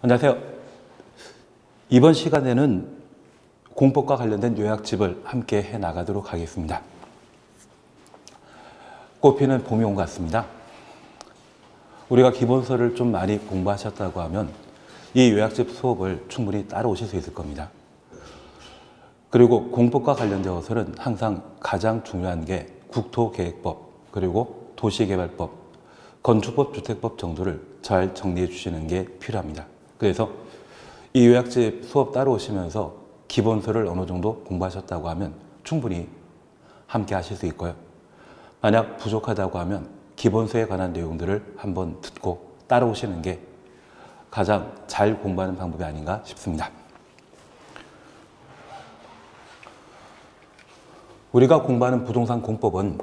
안녕하세요. 이번 시간에는 공법과 관련된 요약집을 함께 해 나가도록 하겠습니다. 꽃피는 봄이 온 것 같습니다. 우리가 기본서를 좀 많이 공부하셨다고 하면 이 요약집 수업을 충분히 따라오실 수 있을 겁니다. 그리고 공법과 관련되어서는 항상 가장 중요한 게 국토계획법, 그리고 도시개발법, 건축법, 주택법 정도를 잘 정리해 주시는 게 필요합니다. 그래서 이 요약집 수업 따라오시면서 기본서를 어느 정도 공부하셨다고 하면 충분히 함께 하실 수 있고요. 만약 부족하다고 하면 기본서에 관한 내용들을 한번 듣고 따라오시는 게 가장 잘 공부하는 방법이 아닌가 싶습니다. 우리가 공부하는 부동산 공법은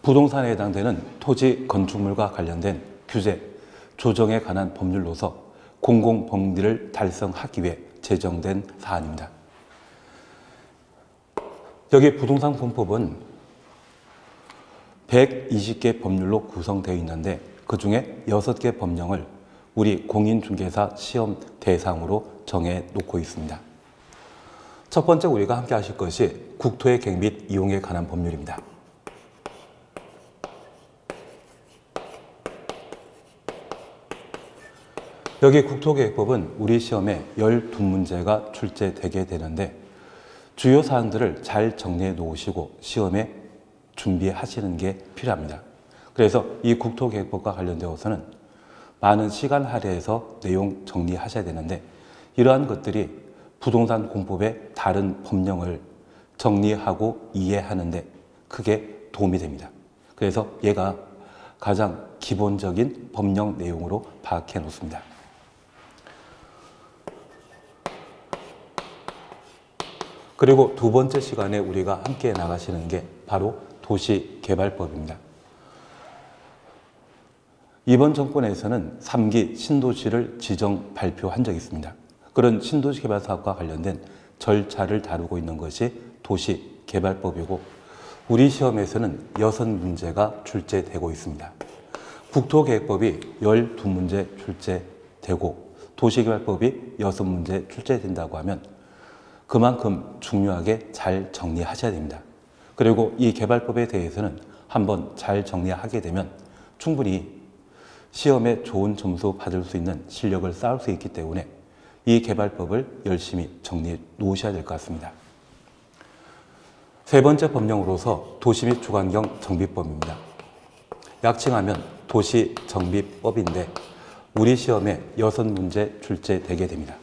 부동산에 해당되는 토지 건축물과 관련된 규제, 조정에 관한 법률로서 공공복리를 달성하기 위해 제정된 사안입니다. 여기 부동산 공법은 120개 법률로 구성되어 있는데 그 중에 6개 법령을 우리 공인중개사 시험 대상으로 정해 놓고 있습니다. 첫 번째 우리가 함께 하실 것이 국토의 계획 및 이용에 관한 법률입니다. 여기 국토계획법은 우리 시험에 12문제가 출제되게 되는데 주요 사항들을 잘 정리해 놓으시고 시험에 준비하시는 게 필요합니다. 그래서 이 국토계획법과 관련되어서는 많은 시간 할애해서 내용 정리하셔야 되는데 이러한 것들이 부동산 공법의 다른 법령을 정리하고 이해하는 데 크게 도움이 됩니다. 그래서 얘가 가장 기본적인 법령 내용으로 파악해 놓습니다. 그리고 두 번째 시간에 우리가 함께 나가시는 게 바로 도시개발법입니다. 이번 정권에서는 3기 신도시를 지정 발표한 적이 있습니다. 그런 신도시 개발 사업과 관련된 절차를 다루고 있는 것이 도시개발법이고 우리 시험에서는 6문제가 출제되고 있습니다. 국토계획법이 12문제 출제되고 도시개발법이 6문제 출제된다고 하면 그만큼 중요하게 잘 정리하셔야 됩니다. 그리고 이 개발법에 대해서는 한번 잘 정리하게 되면 충분히 시험에 좋은 점수 받을 수 있는 실력을 쌓을 수 있기 때문에 이 개발법을 열심히 정리해 놓으셔야 될 것 같습니다. 세 번째 법령으로서 도시 및 주관경 정비법입니다. 약칭하면 도시정비법인데 우리 시험에 6문제 출제되게 됩니다.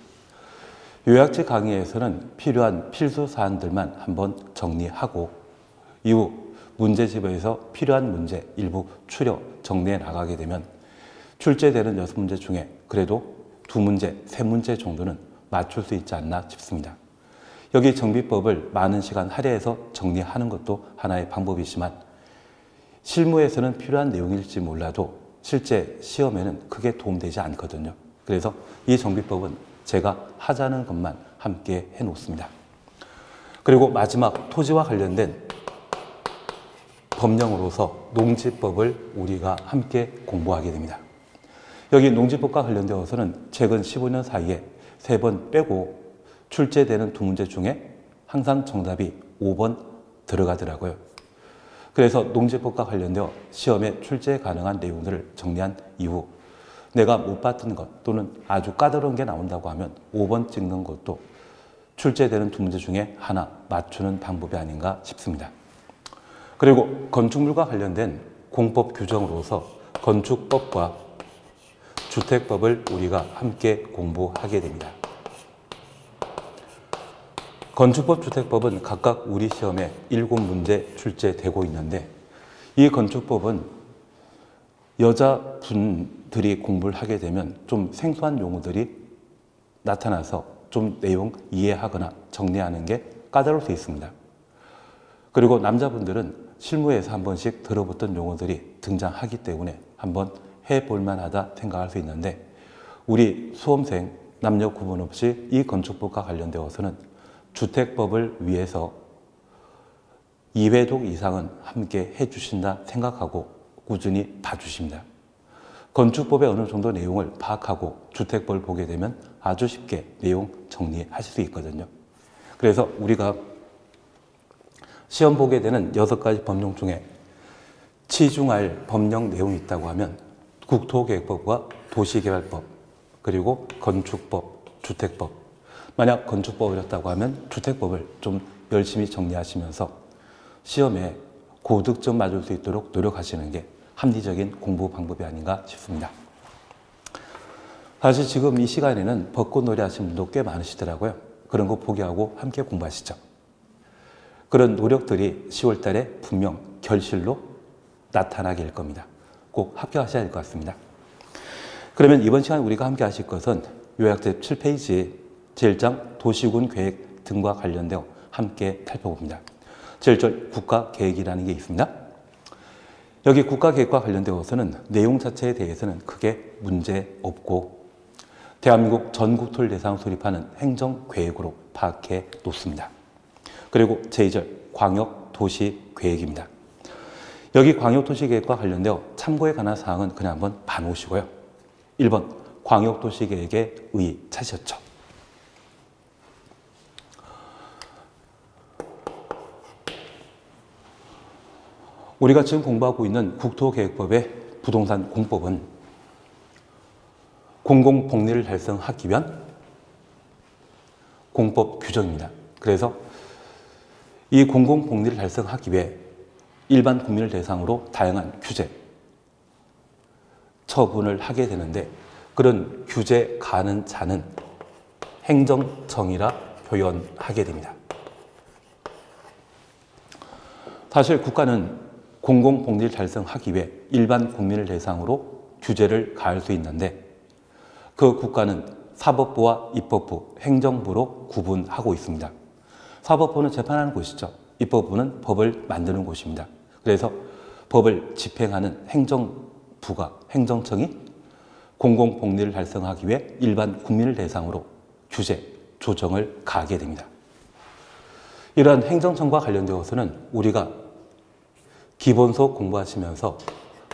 요약집 강의에서는 필요한 필수 사안들만 한번 정리하고 이후 문제집에서 필요한 문제 일부 추려 정리해 나가게 되면 출제되는 6문제 중에 그래도 2문제, 3문제 정도는 맞출 수 있지 않나 싶습니다. 여기 정비법을 많은 시간 할애해서 정리하는 것도 하나의 방법이지만 실무에서는 필요한 내용일지 몰라도 실제 시험에는 크게 도움되지 않거든요. 그래서 이 정비법은 제가 하자는 것만 함께 해 놓습니다. 그리고 마지막 토지와 관련된 법령으로서 농지법을 우리가 함께 공부하게 됩니다. 여기 농지법과 관련되어서는 최근 15년 사이에 3번 빼고 출제되는 2문제 중에 항상 정답이 5번 들어가더라고요. 그래서 농지법과 관련되어 시험에 출제 가능한 내용들을 정리한 이후 내가 못 봤던 것 또는 아주 까다로운 게 나온다고 하면 5번 찍는 것도 출제되는 2문제 중에 하나 맞추는 방법이 아닌가 싶습니다. 그리고 건축물과 관련된 공법 규정으로서 건축법과 주택법을 우리가 함께 공부하게 됩니다. 건축법, 주택법은 각각 우리 시험에 7문제 출제되고 있는데 이 건축법은 여자분들이 공부를 하게 되면 좀 생소한 용어들이 나타나서 좀 내용 이해하거나 정리하는 게 까다로울 수 있습니다. 그리고 남자분들은 실무에서 한 번씩 들어봤던 용어들이 등장하기 때문에 한번 해볼 만하다 생각할 수 있는데 우리 수험생 남녀 구분 없이 이 건축법과 관련되어서는 주택법을 위해서 2회독 이상은 함께 해주신다 생각하고 꾸준히 봐주십니다. 건축법의 어느 정도 내용을 파악하고 주택법을 보게 되면 아주 쉽게 내용 정리하실 수 있거든요. 그래서 우리가 시험 보게 되는 6가지 법령 중에 치중할 법령 내용이 있다고 하면 국토계획법과 도시개발법, 그리고 건축법, 주택법. 만약 건축법을 어렵다고 하면 주택법을 좀 열심히 정리하시면서 시험에 고득점 맞을 수 있도록 노력하시는 게 합리적인 공부 방법이 아닌가 싶습니다. 사실 지금 이 시간에는 벚꽃놀이 하시는 분도 꽤 많으시더라고요. 그런 거 포기하고 함께 공부하시죠. 그런 노력들이 10월 달에 분명 결실로 나타나게 될 겁니다. 꼭 합격하셔야 될 것 같습니다. 그러면 이번 시간 우리가 함께 하실 것은 요약집 7페이지 제1장 도시군 계획 등과 관련되어 함께 살펴봅니다. 제1절 국가계획이라는 게 있습니다. 여기 국가계획과 관련되어서는 내용 자체에 대해서는 크게 문제 없고 대한민국 전국토를 대상으로 수립하는 행정계획으로 파악해 놓습니다. 그리고 제2절 광역도시계획입니다. 여기 광역도시계획과 관련되어 참고에 관한 사항은 그냥 한번 봐놓으시고요. 1번 광역도시계획의 의 찾으셨죠? 우리가 지금 공부하고 있는 국토계획법의 부동산 공법은 공공복리를 달성하기 위한 공법 규정입니다. 그래서 이 공공복리를 달성하기 위해 일반 국민을 대상으로 다양한 규제, 처분을 하게 되는데 그런 규제 가는 자는 행정청이라 표현하게 됩니다. 사실 국가는 공공복리를 달성하기 위해 일반 국민을 대상으로 규제를 가할 수 있는데 그 국가는 사법부와 입법부, 행정부로 구분하고 있습니다. 사법부는 재판하는 곳이죠. 입법부는 법을 만드는 곳입니다. 그래서 법을 집행하는 행정부가, 행정청이 공공복리를 달성하기 위해 일반 국민을 대상으로 규제, 조정을 가하게 됩니다. 이러한 행정청과 관련되어서는 우리가 기본서 공부하시면서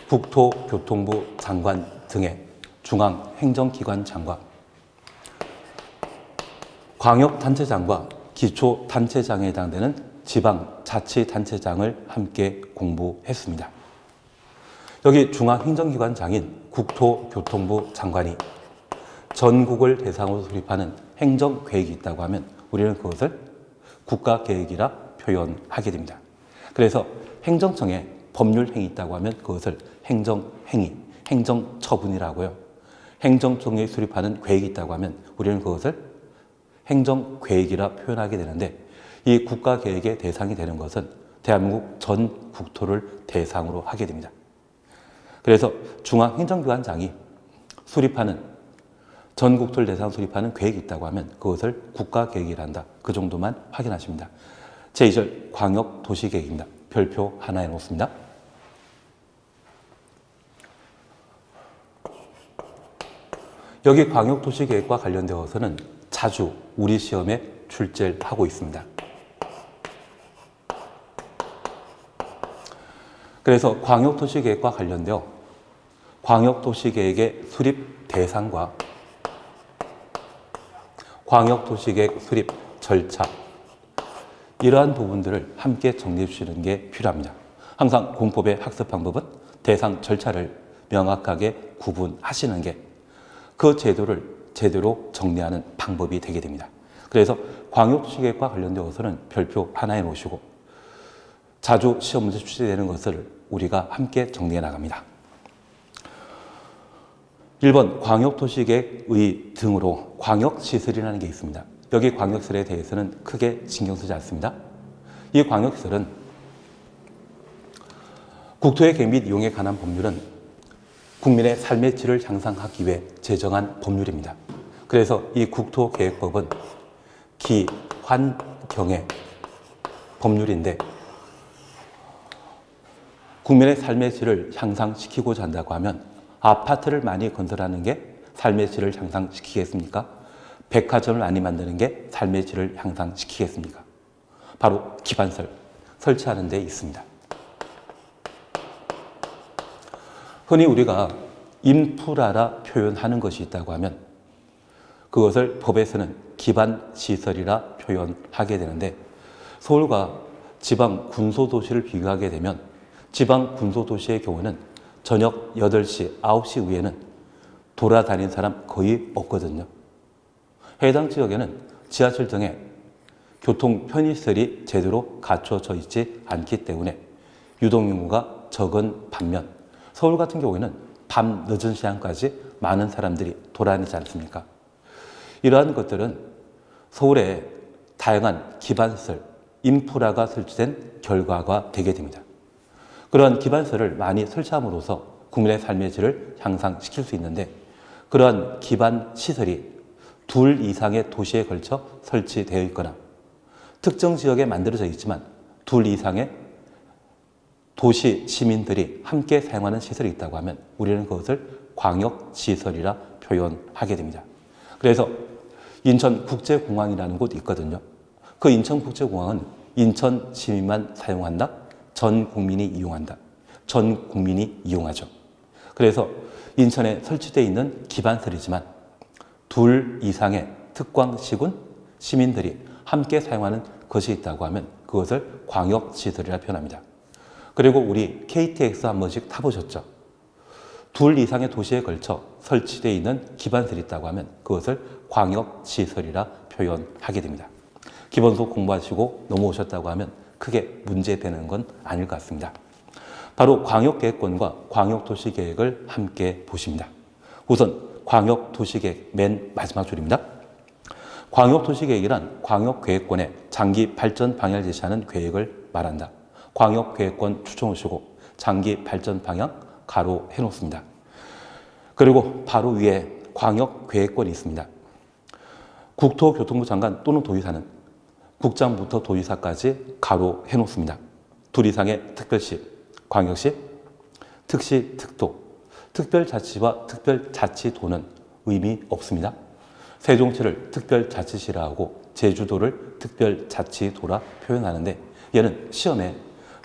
국토교통부 장관 등의 중앙행정기관 장과 광역단체장과 기초단체장에 해당되는 지방자치단체장을 함께 공부했습니다. 여기 중앙행정기관장인 국토교통부 장관이 전국을 대상으로 수립하는 행정계획이 있다고 하면 우리는 그것을 국가계획이라 표현하게 됩니다. 그래서 행정청에 법률행위 있다고 하면 그것을 행정행위, 행정처분이라고요. 행정청에 수립하는 계획이 있다고 하면 우리는 그것을 행정계획이라 표현하게 되는데 이 국가계획의 대상이 되는 것은 대한민국 전 국토를 대상으로 하게 됩니다. 그래서 중앙행정기관장이 수립하는 전 국토를 대상으로 수립하는 계획이 있다고 하면 그것을 국가계획이란다. 그 정도만 확인하십니다. 제2절 광역도시계획입니다. 별표 하나 해놓습니다. 여기 광역도시계획과 관련되어서는 자주 우리 시험에 출제를 하고 있습니다. 그래서 광역도시계획과 관련되어 광역도시계획의 수립 대상과 광역도시계획 수립 절차 이러한 부분들을 함께 정리해 주시는 게 필요합니다. 항상 공법의 학습 방법은 대상 절차를 명확하게 구분하시는 게 그 제도를 제대로 정리하는 방법이 되게 됩니다. 그래서 광역도시계획과 관련되어서는 별표 하나에 놓으시고 자주 시험 문제 출제되는 것을 우리가 함께 정리해 나갑니다. 1번 광역도시계획의 등으로 광역시설이라는 게 있습니다. 여기 광역시설에 대해서는 크게 신경 쓰지 않습니다. 이 광역시설은 국토의 계획 및 이용에 관한 법률은 국민의 삶의 질을 향상하기 위해 제정한 법률입니다. 그래서 이 국토계획법은 기환경의 법률인데 국민의 삶의 질을 향상시키고자 한다고 하면 아파트를 많이 건설하는 게 삶의 질을 향상시키겠습니까? 백화점을 많이 만드는 게 삶의 질을 향상시키겠습니까? 바로 기반설, 설치하는 데 있습니다. 흔히 우리가 인프라라 표현하는 것이 있다고 하면 그것을 법에서는 기반시설이라 표현하게 되는데, 서울과 지방 군소도시를 비교하게 되면 지방 군소도시의 경우는 저녁 8시, 9시 이후에는 돌아다니는 사람 거의 없거든요. 해당 지역에는 지하철 등의 교통 편의시설이 제대로 갖춰져 있지 않기 때문에 유동인구가 적은 반면, 서울 같은 경우에는 밤 늦은 시간까지 많은 사람들이 돌아다니지 않습니까? 이러한 것들은 서울에 다양한 기반시설, 인프라가 설치된 결과가 되게 됩니다. 그러한 기반시설을 많이 설치함으로써 국민의 삶의 질을 향상시킬 수 있는데, 그러한 기반시설이 둘 이상의 도시에 걸쳐 설치되어 있거나 특정 지역에 만들어져 있지만 둘 이상의 도시 시민들이 함께 사용하는 시설이 있다고 하면 우리는 그것을 광역시설이라 표현하게 됩니다. 그래서 인천국제공항이라는 곳이 있거든요. 그 인천국제공항은 인천 시민만 사용한다? 전 국민이 이용한다? 전 국민이 이용하죠. 그래서 인천에 설치되어 있는 기반시설이지만 둘 이상의 특광시군 시민들이 함께 사용하는 것이 있다고 하면 그것을 광역시설이라 표현합니다. 그리고 우리 KTX 한 번씩 타보셨죠? 둘 이상의 도시에 걸쳐 설치되어 있는 기반시설이 있다고 하면 그것을 광역시설이라 표현하게 됩니다. 기본소 공부하시고 넘어오셨다고 하면 크게 문제되는 건 아닐 것 같습니다. 바로 광역계획권과 광역도시계획을 함께 보십니다. 우선 광역도시계획 맨 마지막 줄입니다. 광역도시계획이란 광역계획권의 장기 발전 방향을 제시하는 계획을 말한다. 광역계획권 추천하시고 장기 발전 방향 가로 해놓습니다. 그리고 바로 위에 광역계획권이 있습니다. 국토교통부 장관 또는 도의사는 국장부터 도의사까지 가로 해놓습니다. 둘 이상의 특별시, 광역시, 특시, 특도, 특별자치와 특별자치도는 의미 없습니다. 세종시를 특별자치시라 하고 제주도를 특별자치도라 표현하는데 얘는 시험에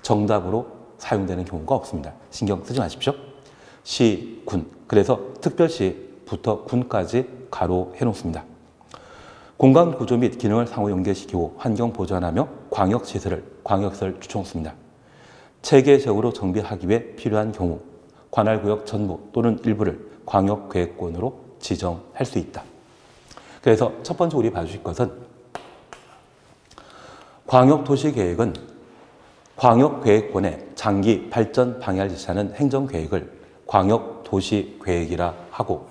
정답으로 사용되는 경우가 없습니다. 신경 쓰지 마십시오. 시, 군, 그래서 특별시부터 군까지 가로 해놓습니다. 공간구조 및 기능을 상호 연계시키고 환경 보전하며 광역시설을 광역시설 추천했습니다. 체계적으로 정비하기 위해 필요한 경우 관할구역 전부 또는 일부를 광역계획권으로 지정할 수 있다. 그래서 첫 번째 우리 봐주실 것은 광역도시계획은 광역계획권의 장기 발전 방향을 제시하는 행정계획을 광역도시계획이라 하고,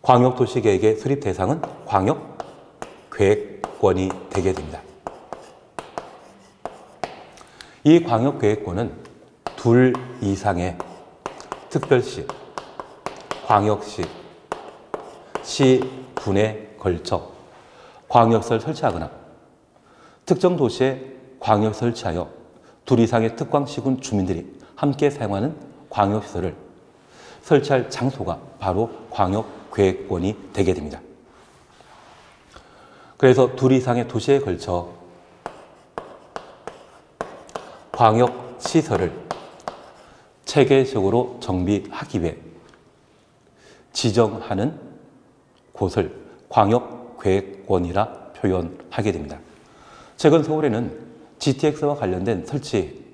광역도시계획의 수립 대상은 광역계획권이 되게 됩니다. 이 광역계획권은 둘 이상의 특별시, 광역시, 시, 군에 걸쳐 광역시설을 설치하거나 특정 도시에 광역시설을 설치하여 둘 이상의 특광시군 주민들이 함께 사용하는 광역시설을 설치할 장소가 바로 광역계획권이 되게 됩니다. 그래서 둘 이상의 도시에 걸쳐 광역시설을 체계적으로 정비하기 위해 지정하는 곳을 광역계획권이라 표현하게 됩니다. 최근 서울에는 GTX와 관련된 설치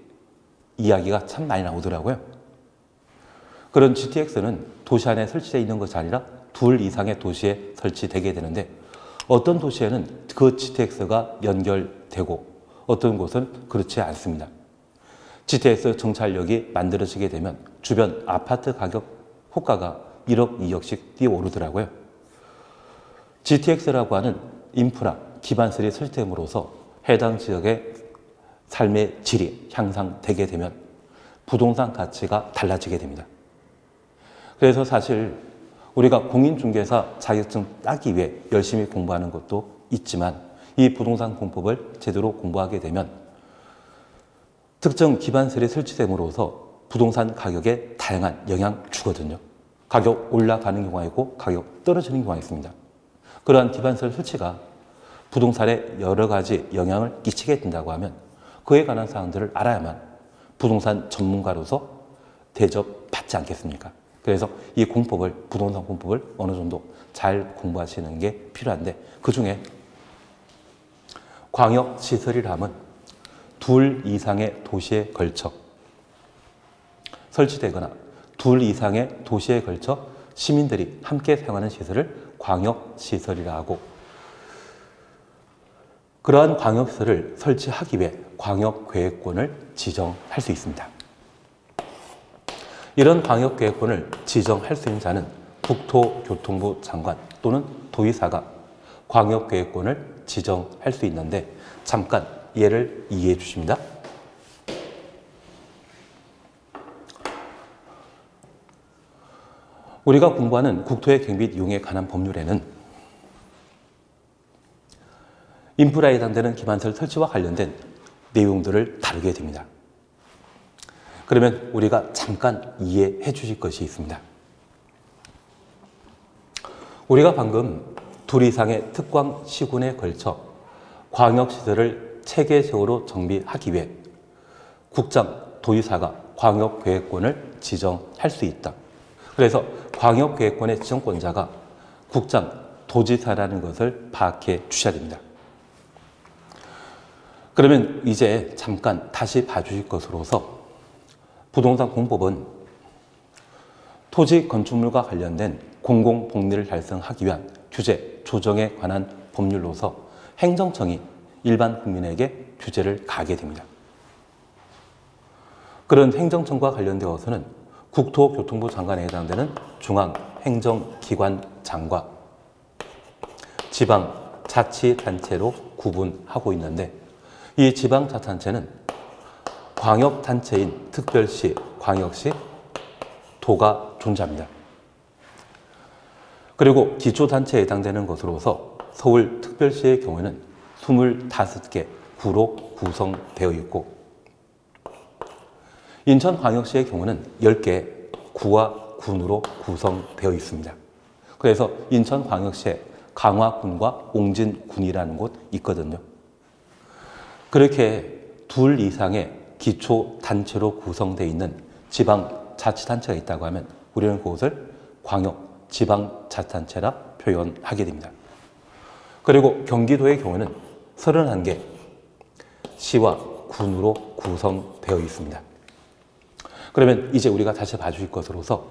이야기가 참 많이 나오더라고요. 그런 GTX는 도시 안에 설치되어 있는 것이 아니라 둘 이상의 도시에 설치되게 되는데 어떤 도시에는 그 GTX가 연결되고 어떤 곳은 그렇지 않습니다. GTX 정찰역이 만들어지게 되면 주변 아파트 가격 호가가 1억, 2억씩 뛰어오르더라고요. GTX라고 하는 인프라, 기반시설이 설치됨으로써 해당 지역의 삶의 질이 향상되게 되면 부동산 가치가 달라지게 됩니다. 그래서 사실 우리가 공인중개사 자격증 따기 위해 열심히 공부하는 것도 있지만 이 부동산 공법을 제대로 공부하게 되면 특정 기반시설이 설치됨으로써 부동산 가격에 다양한 영향을 주거든요. 가격 올라가는 경우가 있고 가격 떨어지는 경우가 있습니다. 그러한 기반시설 설치가 부동산에 여러 가지 영향을 끼치게 된다고 하면 그에 관한 사항들을 알아야만 부동산 전문가로서 대접받지 않겠습니까? 그래서 이 공법을, 부동산 공법을 어느 정도 잘 공부하시는 게 필요한데, 그중에 광역시설이라면 둘 이상의 도시에 걸쳐 설치되거나 둘 이상의 도시에 걸쳐 시민들이 함께 사용하는 시설을 광역시설이라 하고, 그러한 광역시설을 설치하기 위해 광역계획권을 지정할 수 있습니다. 이런 광역계획권을 지정할 수 있는 자는 국토교통부 장관 또는 도의사가 광역계획권을 지정할 수 있는데, 잠깐 예를 이해해 주십니다. 우리가 공부하는 국토의 계획 및 이용에 관한 법률에는 인프라에 해당되는 기반시설 설치와 관련된 내용들을 다루게 됩니다. 그러면 우리가 잠깐 이해해 주실 것이 있습니다. 우리가 방금 둘 이상의 특광 시군에 걸쳐 광역시설을 체계적으로 정비하기 위해 국장, 도의사가 광역계획권을 지정할 수 있다. 그래서 광역계획권의 지정권자가 국장, 도지사라는 것을 파악해 주셔야 됩니다. 그러면 이제 잠깐 다시 봐주실 것으로서, 부동산 공법은 토지 건축물과 관련된 공공복리를 달성하기 위한 규제, 조정에 관한 법률로서 행정청이 일반 국민에게 규제를 가하게 됩니다. 그런 행정청과 관련되어서는 국토교통부 장관에 해당되는 중앙행정기관장과 지방자치단체로 구분하고 있는데, 이 지방자치단체는 광역단체인 특별시, 광역시, 도가 존재합니다. 그리고 기초단체에 해당되는 것으로서 서울특별시의 경우에는 25개 구로 구성되어 있고, 인천광역시의 경우는 10개 구와 군으로 구성되어 있습니다. 그래서 인천광역시에 강화군과 옹진군이라는 곳 있거든요. 그렇게 둘 이상의 기초단체로 구성되어 있는 지방자치단체가 있다고 하면 우리는 그것을 광역, 지방자치단체라 표현하게 됩니다. 그리고 경기도의 경우는 31개 시와 군으로 구성되어 있습니다. 그러면 이제 우리가 다시 봐주실 것으로서,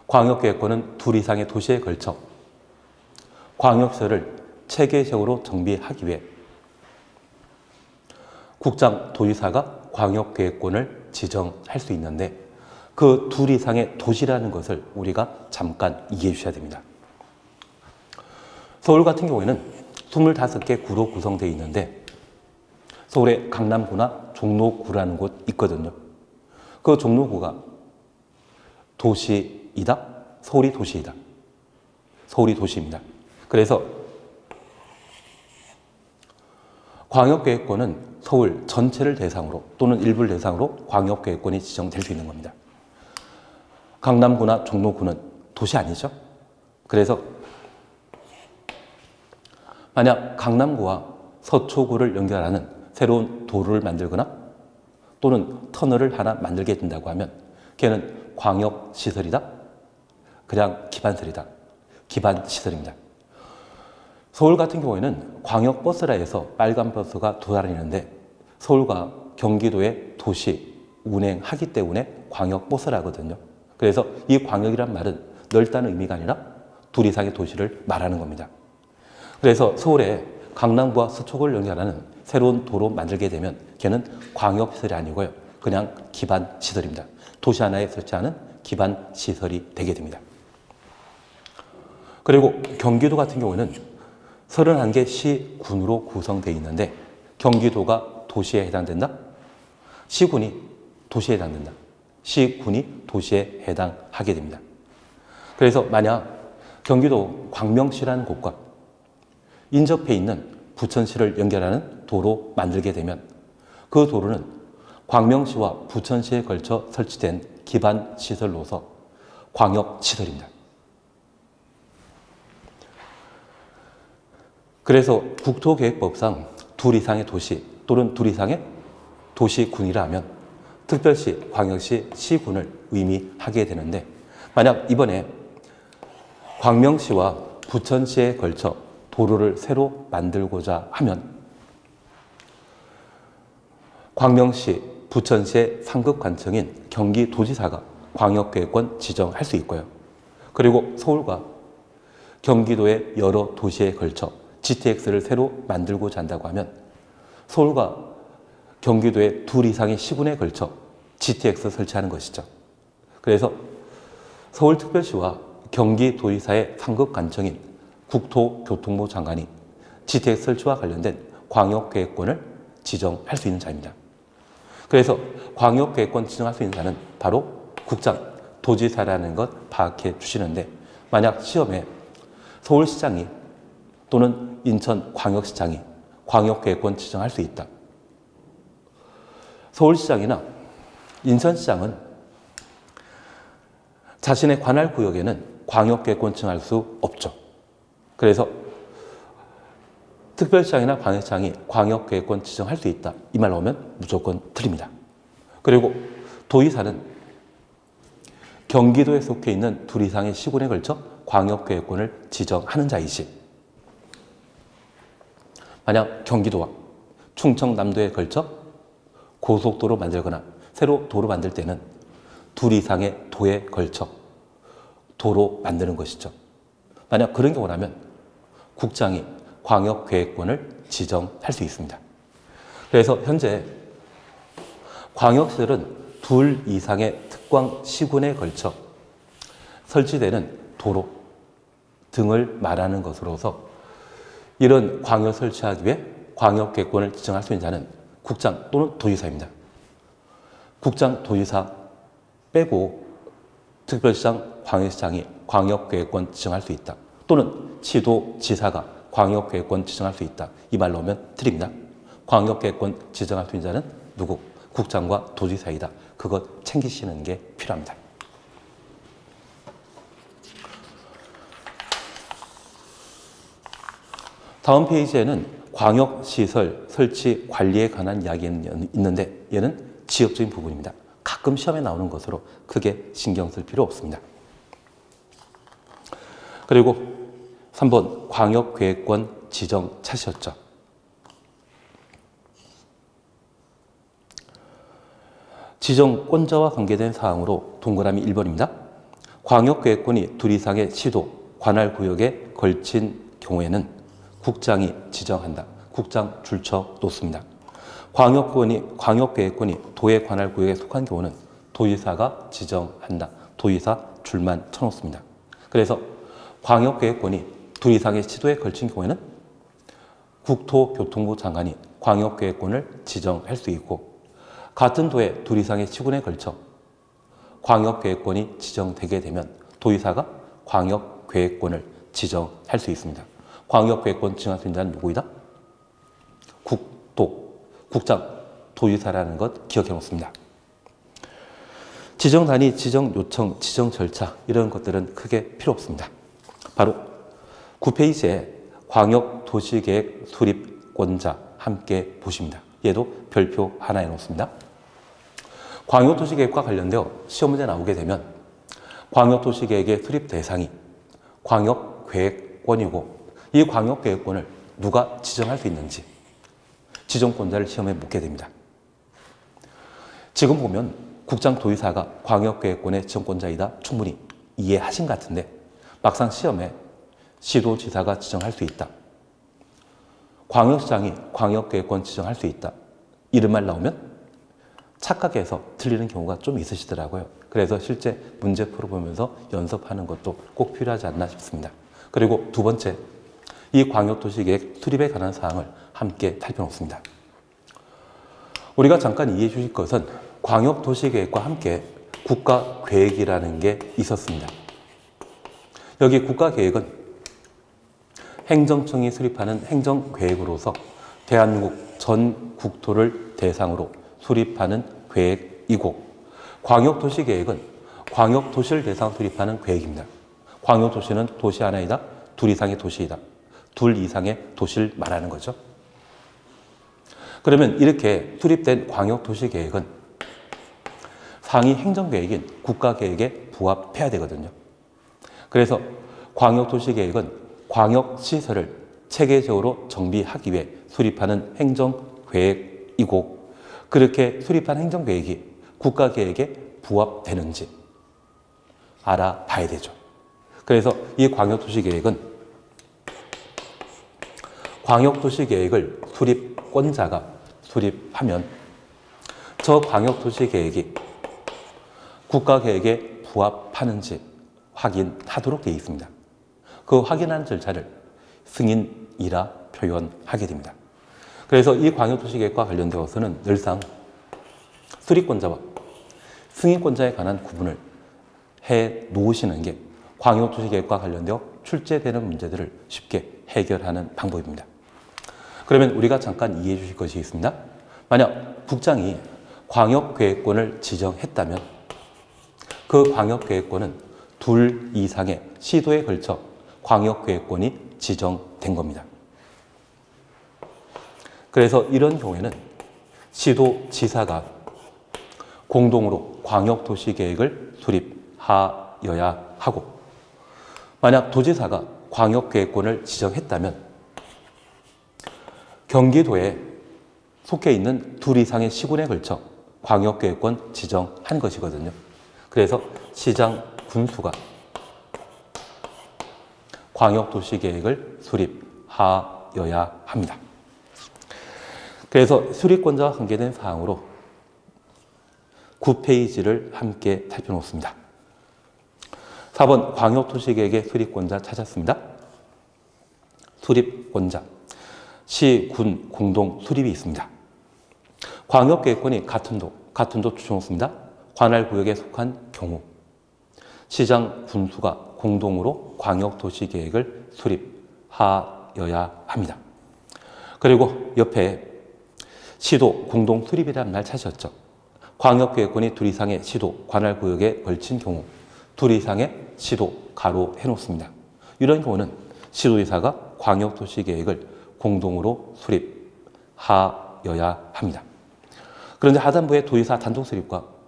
광역계획권은 둘 이상의 도시에 걸쳐 광역시설을 체계적으로 정비하기 위해 국장, 도지사가 광역계획권을 지정할 수 있는데, 그 둘 이상의 도시라는 것을 우리가 잠깐 이해해 주셔야 됩니다. 서울 같은 경우에는 25개 구로 구성되어 있는데, 서울의 강남구나 종로구라는 곳 있거든요. 그 종로구가 도시이다? 서울이 도시이다. 서울이 도시입니다. 그래서 광역계획권은 서울 전체를 대상으로 또는 일부를 대상으로 광역계획권이 지정될 수 있는 겁니다. 강남구나 종로구는 도시 아니죠? 그래서 만약 강남구와 서초구를 연결하는 새로운 도로를 만들거나 또는 터널을 하나 만들게 된다고 하면 걔는 광역시설이다? 그냥 기반시설이다. 기반시설입니다. 서울 같은 경우에는 광역버스라 해서 빨간 버스가 돌아다니는데, 서울과 경기도의 도시 운행하기 때문에 광역버스라 하거든요. 그래서 이 광역이란 말은 넓다는 의미가 아니라 둘 이상의 도시를 말하는 겁니다. 그래서 서울에 강남구와 서초구를 연결하는 새로운 도로 만들게 되면 걔는 광역시설이 아니고요. 그냥 기반시설입니다. 도시 하나에 설치하는 기반시설이 되게 됩니다. 그리고 경기도 같은 경우는 31개 시군으로 구성되어 있는데, 경기도가 도시에 해당된다? 시군이 도시에 해당된다. 시군이 도시에 해당하게 됩니다. 그래서 만약 경기도 광명시라는 곳과 인접해 있는 부천시를 연결하는 도로 만들게 되면 그 도로는 광명시와 부천시에 걸쳐 설치된 기반시설로서 광역시설입니다. 그래서 국토계획법상 둘 이상의 도시 또는 둘 이상의 도시군이라 하면 특별시, 광역시, 시군을 의미하게 되는데 만약 이번에 광명시와 부천시에 걸쳐 도로를 새로 만들고자 하면 광명시, 부천시의 상급관청인 경기도지사가 광역계획권 지정할 수 있고요. 그리고 서울과 경기도의 여러 도시에 걸쳐 GTX를 새로 만들고자 한다고 하면 서울과 경기도의 둘 이상의 시군에 걸쳐 GTX 설치하는 것이죠. 그래서 서울특별시와 경기도지사의 상급관청인 국토교통부 장관이 GTX 설치와 관련된 광역계획권을 지정할 수 있는 자입니다. 그래서 광역계획권 지정할 수 있는 자는 바로 국장, 도지사라는 것 파악해 주시는데 만약 시험에 서울시장이 또는 인천광역시장이 광역계획권 지정할 수 있다. 서울시장이나 인천시장은 자신의 관할 구역에는 광역계획권 지정할 수 없죠. 그래서 특별시장이나 광역시장이 광역계획권 지정할 수 있다. 이 말 나오면 무조건 틀립니다. 그리고 도의사는 경기도에 속해 있는 둘 이상의 시군에 걸쳐 광역계획권을 지정하는 자이지 만약 경기도와 충청남도에 걸쳐 고속도로 만들거나 새로 도로 만들 때는 둘 이상의 도에 걸쳐 도로 만드는 것이죠. 만약 그런 경우라면 국장이 광역계획권을 지정할 수 있습니다. 그래서 현재 광역시설은 둘 이상의 특광시군에 걸쳐 설치되는 도로 등을 말하는 것으로서 이런 광역 설치하기 위해 광역계획권을 지정할 수 있는 자는 국장 또는 도지사입니다. 국장, 도지사 빼고 특별시장, 광역시장이 광역계획권 지정할 수 있다. 또는 시도, 지사가 광역계획권 지정할 수 있다. 이 말 나오면 틀립니다. 광역계획권 지정할 수 있는 자는 누구? 국장과 도지사이다. 그것 챙기시는 게 필요합니다. 다음 페이지에는 광역시설 설치 관리에 관한 이야기는 있는데 얘는 지역적인 부분입니다. 가끔 시험에 나오는 것으로 크게 신경 쓸 필요 없습니다. 그리고 3번 광역계획권 지정 찾으셨죠? 지정권자와 관계된 사항으로 동그라미 1번입니다. 광역계획권이 둘 이상의 시도, 관할구역에 걸친 경우에는 국장이 지정한다. 국장 줄쳐 놓습니다. 광역계획권이 도의 관할구역에 속한 경우는 도지사가 지정한다. 도지사 줄만 쳐놓습니다. 그래서 광역계획권이 둘 이상의 시도에 걸친 경우에는 국토교통부 장관이 광역계획권을 지정할 수 있고 같은 도의 둘 이상의 시군에 걸쳐 광역계획권이 지정되게 되면 도의사가 광역계획권을 지정할 수 있습니다. 광역계획권 지정할 수 있는 자는 누구이다? 국장, 도의사라는 것 기억해 놓습니다. 지정 단위, 지정 요청, 지정 절차 이런 것들은 크게 필요 없습니다. 바로 9페이지에 광역도시계획 수립권자 함께 보십니다. 얘도 별표 하나 해놓습니다. 광역도시계획과 관련되어 시험 문제 나오게 되면 광역도시계획의 수립 대상이 광역계획권이고 이 광역계획권을 누가 지정할 수 있는지 지정권자를 시험에 묻게 됩니다. 지금 보면 국장 도의사가 광역계획권의 지정권자이다 충분히 이해하신 것 같은데 막상 시험에 시도지사가 지정할 수 있다. 광역시장이 광역계획권 지정할 수 있다. 이런 말 나오면 착각해서 틀리는 경우가 좀 있으시더라고요. 그래서 실제 문제 풀어보면서 연습하는 것도 꼭 필요하지 않나 싶습니다. 그리고 두 번째, 이 광역도시계획 수립에 관한 사항을 함께 살펴놓습니다. 우리가 잠깐 이해해 주실 것은 광역도시계획과 함께 국가계획이라는 게 있었습니다. 여기 국가계획은 행정청이 수립하는 행정계획으로서 대한민국 전 국토를 대상으로 수립하는 계획이고 광역도시계획은 광역도시를 대상으로 수립하는 계획입니다. 광역도시는 도시 하나이다, 둘 이상의 도시이다. 둘 이상의 도시를 말하는 거죠. 그러면 이렇게 수립된 광역도시계획은 상위 행정계획인 국가계획에 부합해야 되거든요. 그래서 광역도시계획은 광역시설을 체계적으로 정비하기 위해 수립하는 행정계획이고 그렇게 수립한 행정계획이 국가계획에 부합되는지 알아봐야 되죠. 그래서 이 광역도시계획을 수립권자가 수립하면 저 광역도시계획이 국가계획에 부합하는지 확인하도록 되어 있습니다. 그 확인하는 절차를 승인이라 표현하게 됩니다. 그래서 이 광역도시계획과 관련되어서는 늘상 수립권자와 승인권자에 관한 구분을 해 놓으시는 게 광역도시계획과 관련되어 출제되는 문제들을 쉽게 해결하는 방법입니다. 그러면 우리가 잠깐 이해해 주실 것이 있습니다. 만약 국장이 광역계획권을 지정했다면 그 광역계획권은 둘 이상의 시도에 걸쳐 광역계획권이 지정된 겁니다. 그래서 이런 경우에는 시도지사가 공동으로 광역도시계획을 수립하여야 하고 만약 도지사가 광역계획권을 지정했다면 경기도에 속해 있는 둘 이상의 시군에 걸쳐 광역계획권 지정한 것이거든요. 그래서 시장, 군수가 광역도시계획을 수립하여야 합니다. 그래서 수립권자와 관계된 사항으로 9페이지를 함께 살펴놓습니다. 4번 광역도시계획의 수립권자 찾았습니다. 수립권자, 시, 군, 공동 수립이 있습니다. 광역계획권이 같은 도 추천했습니다. 관할구역에 속한 경우 시장, 군수가 공동으로 광역도시계획을 수립하여야 합니다. 그리고 옆에 시도 공동 수립이라는 말 찾으셨죠? 광역계획권이 둘 이상의 시도, 관할구역에 걸친 경우 둘 이상의 시도, 가로 해놓습니다. 이런 경우는 시도지사가 광역도시계획을 공동으로 수립하여야 합니다. 그런데 하단부에 도지사 단독 수립과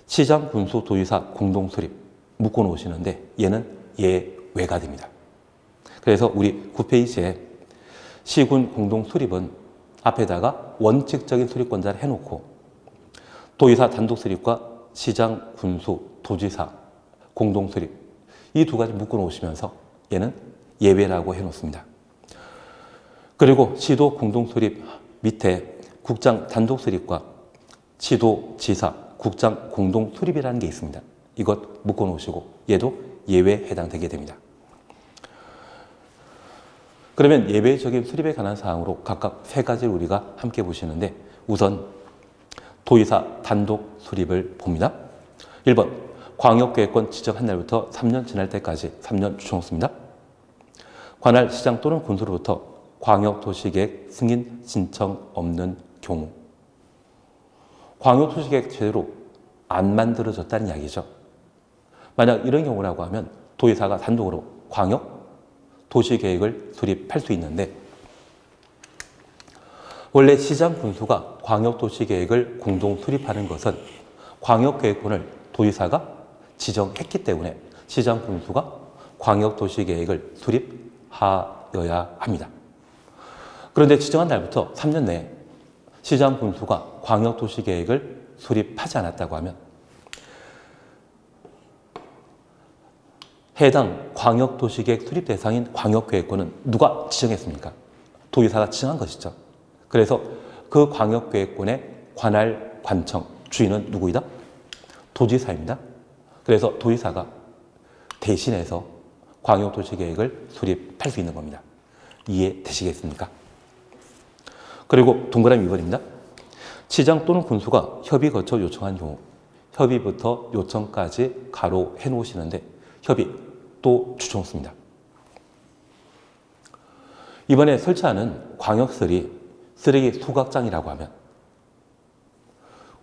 시장, 군수, 도지사 공동 수립 묶어 놓으시는데 얘는 예외가 됩니다. 그래서 우리 9페이지에 시군 공동 수립은 앞에다가 원칙적인 수립권자를 해놓고 도지사 단독 수립과 시장, 군수, 도지사 공동 수립 이 두 가지 묶어 놓으시면서 얘는 예외라고 해놓습니다. 그리고 시도 공동 수립 밑에 국장 단독 수립과 시도, 지사, 국장 공동 수립이라는 게 있습니다. 이것 묶어 놓으시고 얘도 예외에 해당되게 됩니다. 그러면 예외적인 수립에 관한 사항으로 각각 세 가지를 우리가 함께 보시는데 우선 도지사 단독 수립을 봅니다. 1번 광역계획권 지정한 날부터 3년 지날 때까지 3년 추천했습니다. 관할 시장 또는 군수로부터 광역도시계획 승인 신청 없는 경우 광역도시계획 제대로 안 만들어졌다는 이야기죠. 만약 이런 경우라고 하면 도지사가 단독으로 광역도시계획을 수립할 수 있는데 원래 시장 군수가 광역도시계획을 공동 수립하는 것은 광역계획권을 도지사가 지정했기 때문에 시장 군수가 광역도시계획을 수립하여야 합니다. 그런데 지정한 날부터 3년 내에 시장 군수가 광역도시계획을 수립하지 않았다고 하면 해당 광역도시계획 수립 대상인 광역계획권은 누가 지정했습니까? 도지사가 지정한 것이죠. 그래서 그 광역계획권의 관할 관청 주인은 누구이다? 도지사입니다. 그래서 도지사가 대신해서 광역도시계획을 수립할 수 있는 겁니다. 이해되시겠습니까? 그리고 동그라미 2번입니다. 시장 또는 군수가 협의 거쳐 요청한 경우 협의부터 요청까지 가로 해놓으시는데 협의 또 추천했습니다. 이번에 설치하는 광역설이 쓰레기 소각장이라고 하면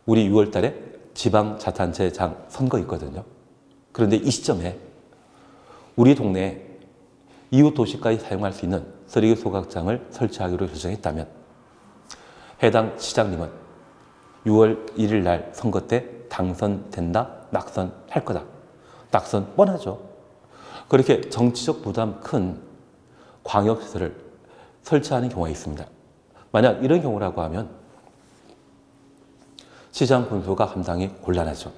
우리 6월 달에 지방자치단체장 선거 있거든요. 그런데 이 시점에 우리 동네에 이웃 도시까지 사용할 수 있는 쓰레기 소각장을 설치하기로 결정했다면 해당 시장님은 6월 1일 날 선거 때 당선된다, 낙선할 거다. 낙선 뻔하죠. 그렇게 정치적 부담 큰 광역시설을 설치하는 경우가 있습니다. 만약 이런 경우라고 하면 시장 군수가 감당이 곤란하죠.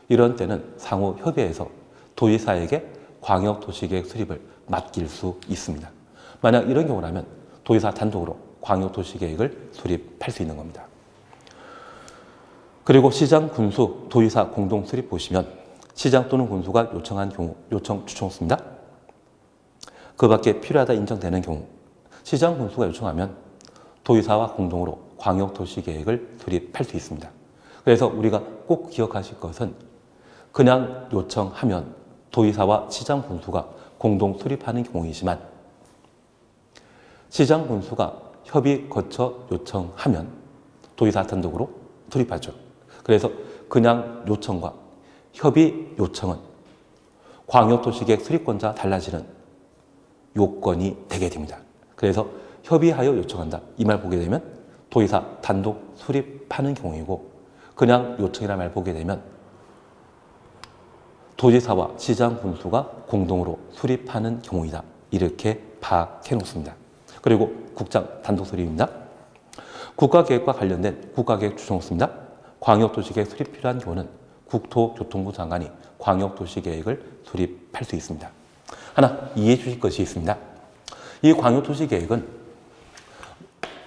이런 때는 상호 협의해서 도지사에게 광역도시계획 수립을 맡길 수 있습니다. 만약 이런 경우라면 도지사 단독으로 광역도시계획을 수립할 수 있는 겁니다. 그리고 시장, 군수, 도지사 공동 수립 보시면 시장 또는 군수가 요청한 경우 요청 추천수입니다. 그 밖에 필요하다 인정되는 경우 시장, 군수가 요청하면 도지사와 공동으로 광역도시계획을 수립할 수 있습니다. 그래서 우리가 꼭 기억하실 것은 그냥 요청하면 도지사와 시장, 군수가 공동 수립하는 경우이지만 시장, 군수가 협의 거쳐 요청하면 도지사 단독으로 수립하죠. 그래서 그냥 요청과 협의 요청은 광역도시계획 수립권자 달라지는 요건이 되게 됩니다. 그래서 협의하여 요청한다. 이 말 보게 되면 도지사 단독 수립하는 경우이고 그냥 요청이라는 말 보게 되면 도지사와 시장, 군수가 공동으로 수립하는 경우이다. 이렇게 파악해 놓습니다. 그리고 국장 단독 수립입니다. 국가계획과 관련된 국가계획 추천수입니다. 광역도시계획 수립 필요한 경우는 국토교통부 장관이 광역도시계획을 수립할 수 있습니다. 하나 이해해 주실 것이 있습니다. 이 광역도시계획은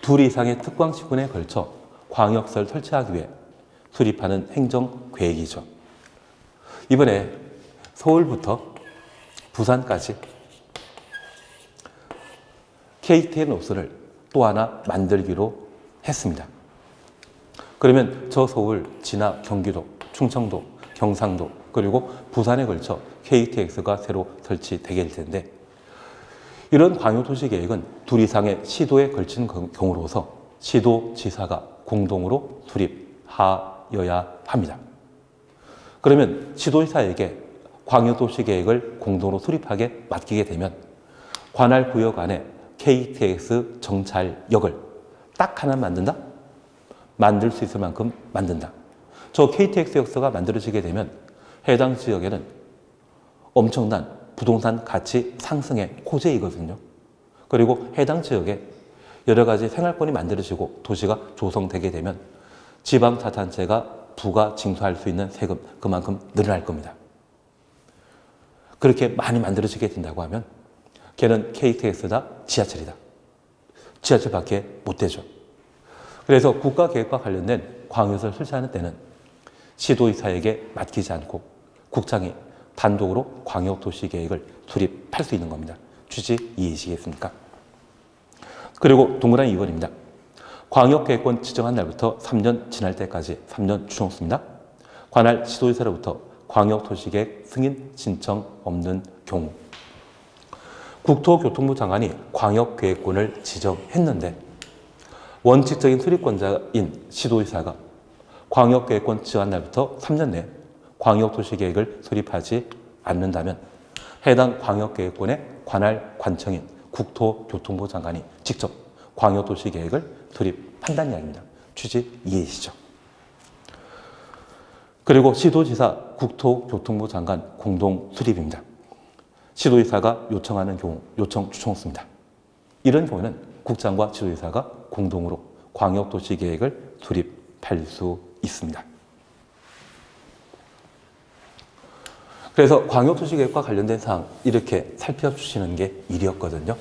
둘 이상의 특광시군에 걸쳐 광역시설 설치하기 위해 수립하는 행정계획이죠. 이번에 서울부터 부산까지 KTX 노선을 또 하나 만들기로 했습니다. 그러면 저 서울, 지나 경기도, 충청도, 경상도 그리고 부산에 걸쳐 KTX가 새로 설치되게 될 텐데 이런 광역도시계획은 둘 이상의 시도에 걸친 경우로서 시도지사가 공동으로 수립하여야 합니다. 그러면 시도지사에게 광역도시계획을 공동으로 수립하게 맡기게 되면 관할 구역 안에 KTX 정찰역을 딱 하나 만든다? 만들 수 있을 만큼 만든다. 저 KTX 역사가 만들어지게 되면 해당 지역에는 엄청난 부동산 가치 상승의 호재이거든요. 그리고 해당 지역에 여러 가지 생활권이 만들어지고 도시가 조성되게 되면 지방자치단체가 부가 징수할 수 있는 세금 그만큼 늘어날 겁니다. 그렇게 많이 만들어지게 된다고 하면 걔는 KTX다, 지하철이다. 지하철밖에 못 되죠. 그래서 국가계획과 관련된 광역시설 설치하는 때는 시도지사에게 맡기지 않고 국장이 단독으로 광역도시계획을 수립할 수 있는 겁니다. 취지 이해하시겠습니까? 그리고 동그라미 2번입니다. 광역계획권 지정한 날부터 3년 지날 때까지 3년 추정수입니다. 관할 시도지사로부터 광역도시계획 승인 신청 없는 경우 국토교통부 장관이 광역계획권을 지정했는데 원칙적인 수립권자인 시도지사가 광역계획권 지정한 날부터 3년 내에 광역도시계획을 수립하지 않는다면 해당 광역계획권의 관할 관청인 국토교통부 장관이 직접 광역도시계획을 수립한다는 이야기입니다. 취지 이해하시죠? 그리고 시도지사, 국토교통부 장관 공동 수립입니다. 시도지사가 요청하는 경우 요청 추천수입니다. 이런 경우는 국장과 시도지사가 공동으로 광역도시계획을 수립할 수 있습니다. 그래서 광역도시계획과 관련된 사항 이렇게 살펴주시는 게 일이었거든요.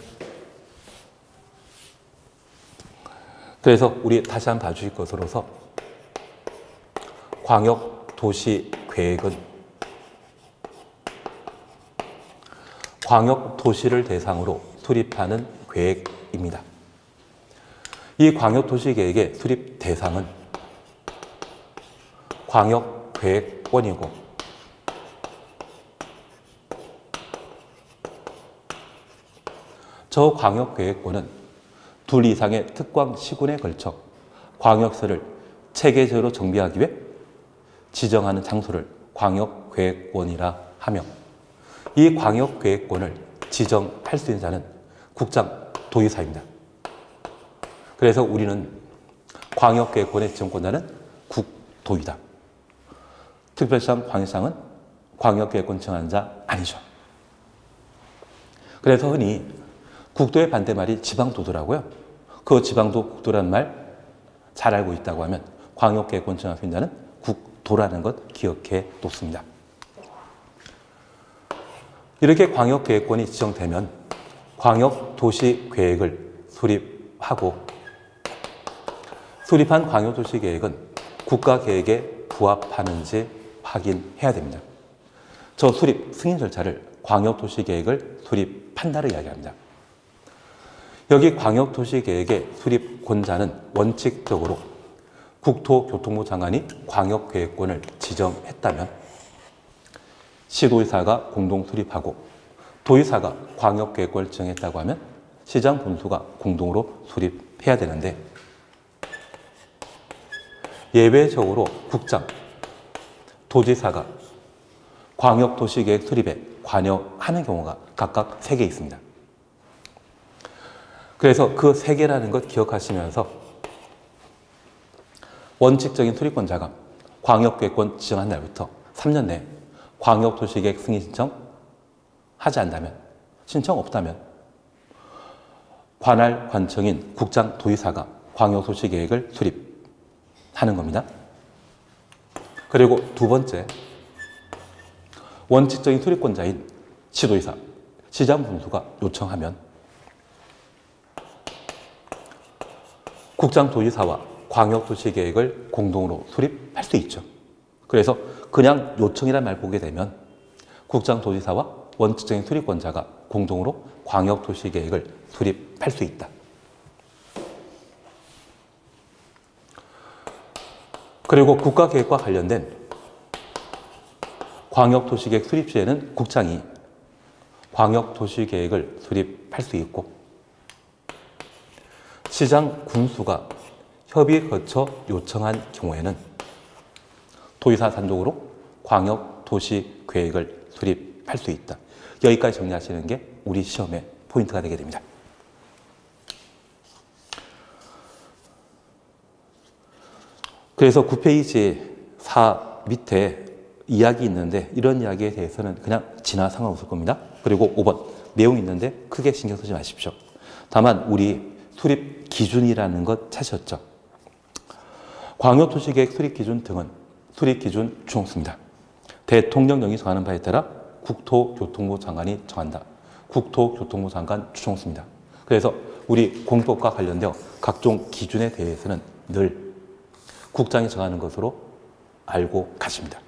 그래서 우리 다시 한번 봐주실 것으로서 광역도시계획은 광역도시를 대상으로 수립하는 계획입니다. 이 광역도시계획의 수립 대상은 광역계획권이고 저 광역계획권은 둘 이상의 특광 시군에 걸쳐 광역시설을 체계적으로 정비하기 위해 지정하는 장소를 광역계획권이라 하며 이 광역계획권을 지정할 수 있는 자는 국장, 도지사입니다. 그래서 우리는 광역계획권의 지정권자는 국도이다. 특별시장, 광역시장은 광역계획권 정한 자 아니죠. 그래서 흔히 국도의 반대말이 지방도도라고요. 그 지방도 국도라는 말 잘 알고 있다고 하면 광역계획권 정한 수임자는 국도라는 것 기억해 놓습니다. 이렇게 광역계획권이 지정되면 광역도시계획을 수립하고 수립한 광역도시계획은 국가계획에 부합하는지 확인해야 됩니다. 저 수립 승인 절차를 광역도시계획을 수립한다를 이야기합니다. 여기 광역도시계획의 수립권자는 원칙적으로 국토교통부 장관이 광역계획권을 지정했다면 시도의사가 공동 수립하고 도의사가 광역계획권을 지정했다고 하면 시장 군수가 공동으로 수립해야 되는데 예외적으로 국장, 도지사가 광역도시계획 수립에 관여하는 경우가 각각 3개 있습니다. 그래서 그 3개라는 것 기억하시면서 원칙적인 수립권자가 광역계획권 지정한 날부터 3년 내에 광역도시계획 승인 신청 하지 않다면, 신청 없다면 관할 관청인 국장, 도의사가 광역도시계획을 수립하는 겁니다. 그리고 두 번째, 원칙적인 수립권자인 시도의사, 시장 군수가 요청하면 국장, 도지사와 광역도시계획을 공동으로 수립할 수 있죠. 그래서 그냥 요청이란 말 보게 되면 국장, 도지사와 원칙적인 수립권자가 공동으로 광역도시계획을 수립할 수 있다. 그리고 국가계획과 관련된 광역도시계획 수립 시에는 국장이 광역도시계획을 수립할 수 있고 시장 군수가 협의 거쳐 요청한 경우에는 도의사 단독으로 광역도시계획을 수립할 수 있다. 여기까지 정리하시는 게 우리 시험의 포인트가 되게 됩니다. 그래서 9페이지 4 밑에 이야기 있는데 이런 이야기에 대해서는 그냥 지나 상관없을 겁니다. 그리고 5번 내용 있는데 크게 신경 쓰지 마십시오. 다만 우리 수립 기준이라는 것 찾으셨죠? 광역도시계획 수립 기준 등은 수립 기준 주홍수입니다. 대통령령이 정하는 바에 따라 국토교통부 장관이 정한다. 국토교통부 장관 주총수입니다. 그래서 우리 공법과 관련되어 각종 기준에 대해서는 늘 국장이 정하는 것으로 알고 가십니다.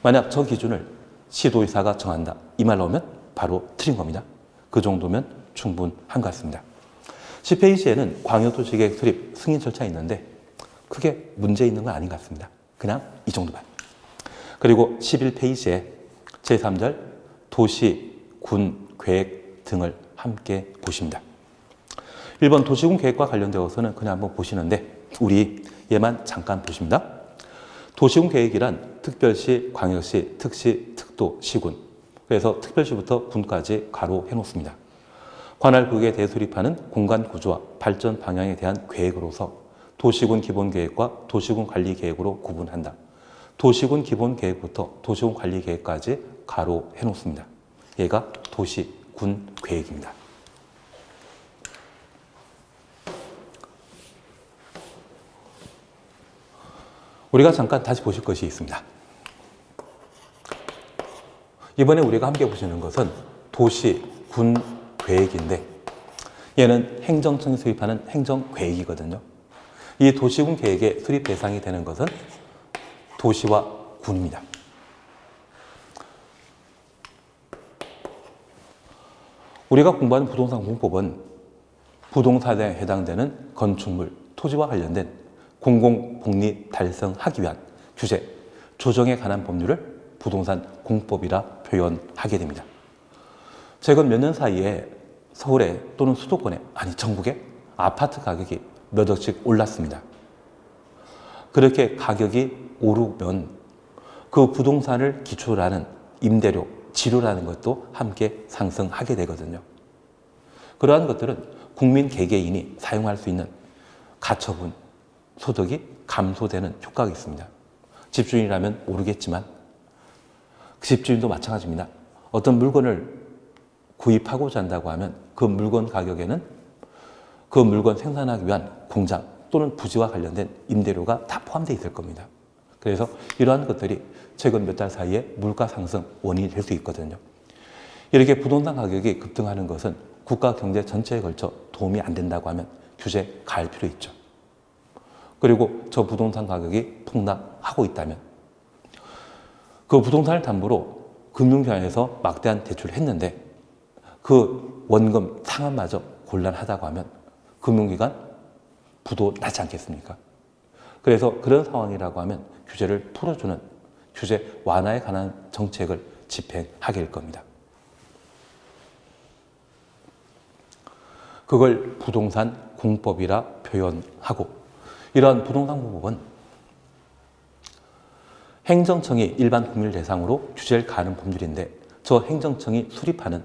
만약 저 기준을 시도의사가 정한다. 이 말 나오면 바로 틀린 겁니다. 그 정도면 충분한 것 같습니다. 10페이지에는 광역도시계획 수립 승인 절차 있는데 크게 문제 있는 건 아닌 것 같습니다. 그냥 이 정도만. 그리고 11페이지에 제3절 도시, 군, 계획 등을 함께 보십니다. 1번 도시군 계획과 관련되어서는 그냥 한번 보시는데 우리 얘만 잠깐 보십니다. 도시군 계획이란 특별시, 광역시, 특시, 특도, 시군. 그래서 특별시부터 군까지 가로 해놓습니다. 관할 구역에 대해 수립하는 공간 구조와 발전 방향에 대한 계획으로서 도시군 기본계획과 도시군 관리계획으로 구분한다. 도시군 기본계획부터 도시군 관리계획까지 가로 해놓습니다. 얘가 도시군 계획입니다. 우리가 잠깐 다시 보실 것이 있습니다. 이번에 우리가 함께 보시는 것은 도시군 계획인데 얘는 행정청이 수립하는 행정계획이거든요. 이 도시군 계획의 수립 대상이 되는 것은 도시와 군입니다. 우리가 공부하는 부동산 공법은 부동산에 해당되는 건축물, 토지와 관련된 공공복리 달성하기 위한 규제, 조정에 관한 법률을 부동산 공법이라 표현하게 됩니다. 최근 몇 년 사이에 서울에 또는 수도권에, 아니 전국에 아파트 가격이 몇 억씩 올랐습니다. 그렇게 가격이 오르면 그 부동산을 기초로 하는 임대료, 지료라는 것도 함께 상승하게 되거든요. 그러한 것들은 국민 개개인이 사용할 수 있는 가처분, 소득이 감소되는 효과가 있습니다. 집주인이라면 모르겠지만 그 집주인도 마찬가지입니다. 어떤 물건을 구입하고자 한다고 하면 그 물건 가격에는 그 물건 생산하기 위한 공장 또는 부지와 관련된 임대료가 다 포함되어 있을 겁니다. 그래서 이러한 것들이 최근 몇 달 사이에 물가 상승 원인이 될 수 있거든요. 이렇게 부동산 가격이 급등하는 것은 국가 경제 전체에 걸쳐 도움이 안 된다고 하면 규제 가할 필요 있죠. 그리고 저 부동산 가격이 폭락하고 있다면 그 부동산을 담보로 금융기관에서 막대한 대출을 했는데 그 원금 상환마저 곤란하다고 하면 금융기관 부도 나지 않겠습니까? 그래서 그런 상황이라고 하면 규제를 풀어주는 규제 완화에 관한 정책을 집행하게 될 겁니다. 그걸 부동산 공법이라 표현하고 이러한 부동산 공법은 행정청이 일반 국민을 대상으로 규제를 가하는 법률인데 저 행정청이 수립하는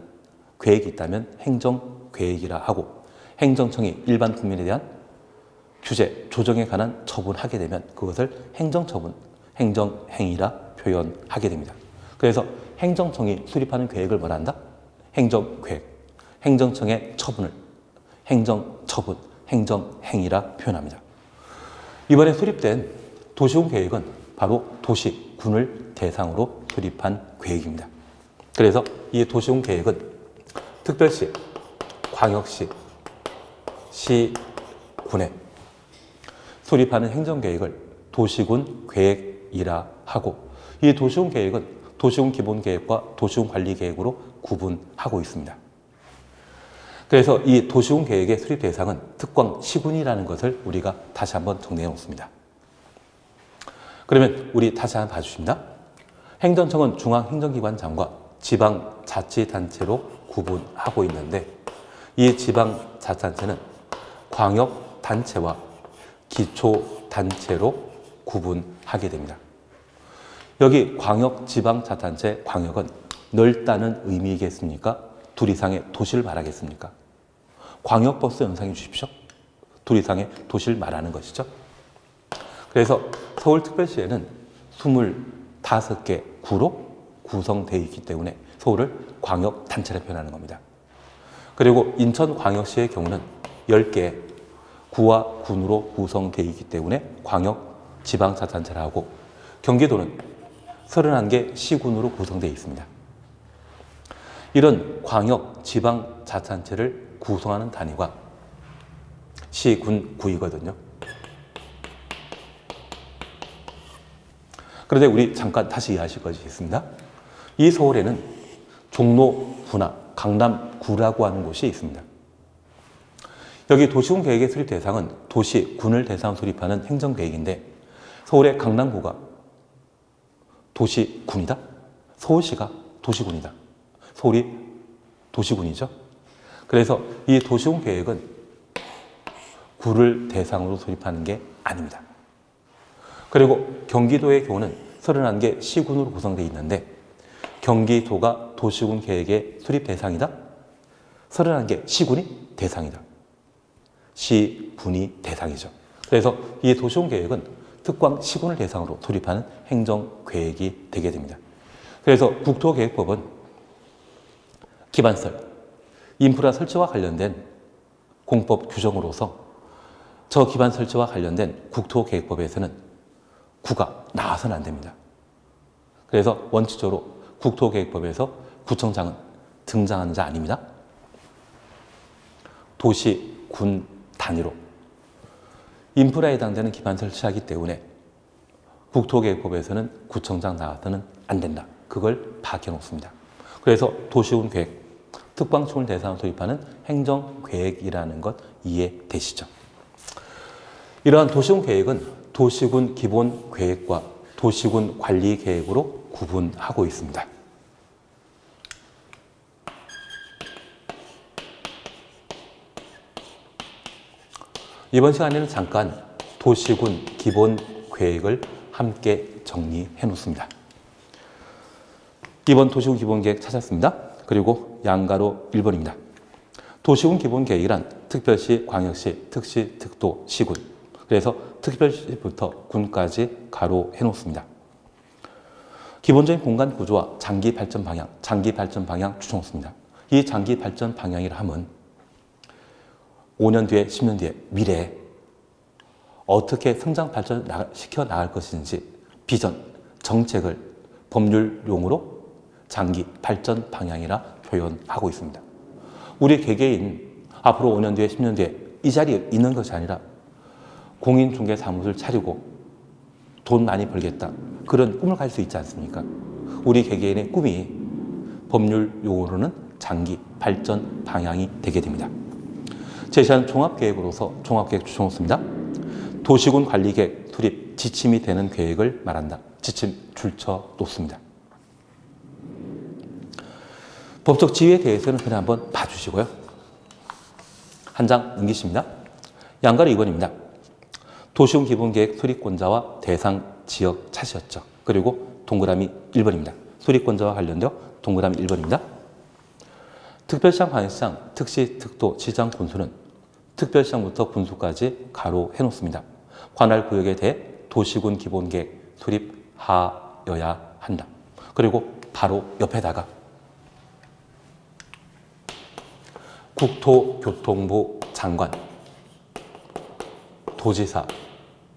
계획이 있다면 행정계획이라 하고 행정청이 일반 국민에 대한 규제, 조정에 관한 처분하게 되면 그것을 행정처분, 행정행위라 표현하게 됩니다. 그래서 행정청이 수립하는 계획을 뭐라 한다? 행정계획, 행정청의 처분을 행정처분, 행정행위라 표현합니다. 이번에 수립된 도시군 계획은 바로 도시군을 대상으로 수립한 계획입니다. 그래서 이 도시군 계획은 특별시, 광역시, 시군에 수립하는 행정계획을 도시군 계획이라 하고 이 도시군 계획은 도시군 기본계획과 도시군 관리계획으로 구분하고 있습니다. 그래서 이 도시군 계획의 수립 대상은 특광 시군이라는 것을 우리가 다시 한번 정리해 놓습니다. 그러면 우리 다시 한번 봐주십니다. 행정청은 중앙행정기관장과 지방자치단체로 구분하고 있는데 이 지방자치단체는 광역단체와 기초단체로 구분하게 됩니다. 여기 광역, 지방자치단체, 광역은 넓다는 의미이겠습니까? 둘 이상의 도시를 말하겠습니까? 광역버스 연상해 주십시오. 둘 이상의 도시를 말하는 것이죠. 그래서 서울특별시에는 25개 구로 구성되어 있기 때문에 서울을 광역단체라 표현하는 겁니다. 그리고 인천광역시의 경우는 10개의 구와 군으로 구성되어 있기 때문에 광역 지방자치단체라 하고 경기도는 31개 시군으로 구성되어 있습니다. 이런 광역 지방자치단체를 구성하는 단위가 시군 구이거든요. 그런데 우리 잠깐 다시 이해하실 것이 있습니다. 이 서울에는 종로구나 강남구라고 하는 곳이 있습니다. 여기 도시군 계획의 수립 대상은 도시군을 대상으로 수립하는 행정계획인데 서울의 강남구가 도시군이다? 서울시가 도시군이다. 서울이 도시군이죠. 그래서 이 도시군 계획은 구를 대상으로 수립하는 게 아닙니다. 그리고 경기도의 경우는 31개 시군으로 구성되어 있는데 경기도가 도시군 계획의 수립 대상이다? 31개 시군이 대상이다. 시군이 대상이죠. 그래서 이 도시군 계획은 특광 시군을 대상으로 수립하는 행정계획이 되게 됩니다. 그래서 국토계획법은 기반설, 인프라 설치와 관련된 공법 규정으로서 저 기반 설치와 관련된 국토계획법에서는 구가 나와서는 안 됩니다. 그래서 원칙적으로 국토계획법에서 구청장은 등장하는 자 아닙니다. 도시, 군 단위로 인프라에 해당되는 기반 설치하기 때문에 국토계획법에서는 구청장 나와서는 안 된다. 그걸 밝혀놓습니다. 그래서 도시군 계획, 특광시군을 대상으로 도입하는 행정계획이라는 것 이해되시죠? 이러한 도시군 계획은 도시군 기본 계획과 도시군 관리 계획으로 구분하고 있습니다. 이번 시간에는 잠깐 도시군 기본 계획을 함께 정리해 놓습니다. 이번 도시군 기본 계획 찾았습니다. 그리고 양가로 1번입니다. 도시군 기본 계획이란 특별시, 광역시, 특시, 특도, 시군. 그래서 특별시부터 군까지 가로 해놓습니다. 기본적인 공간 구조와 장기 발전 방향 추정했습니다. 이 장기 발전 방향이라 함은 5년 뒤에, 10년 뒤에 미래에 어떻게 성장 발전을 시켜 나갈 것인지 비전, 정책을 법률용어로 장기 발전 방향이라 표현하고 있습니다. 우리 개개인 앞으로 5년 뒤에, 10년 뒤에 이 자리에 있는 것이 아니라 공인중개사무소를 차리고 돈 많이 벌겠다. 그런 꿈을 갈 수 있지 않습니까? 우리 개개인의 꿈이 법률 용어로는 장기 발전 방향이 되게 됩니다. 제시한 종합계획으로서 종합계획 추천했습니다. 도시군 관리계획 수립 지침이 되는 계획을 말한다. 지침 줄쳐 놓습니다. 법적 지위에 대해서는 그냥 한번 봐주시고요. 한 장 넘기십니다. 양가로 2번입니다. 도시군 기본계획 수립권자와 대상 지역 찾으셨죠. 그리고 동그라미 1번입니다. 수립권자와 관련되어 동그라미 1번입니다. 특별시장, 광역시장, 특시, 특도, 시장, 군수는 특별시장부터 군수까지 가로 해놓습니다. 관할 구역에 대해 도시군 기본계획 수립하여야 한다. 그리고 바로 옆에다가 국토교통부 장관, 도지사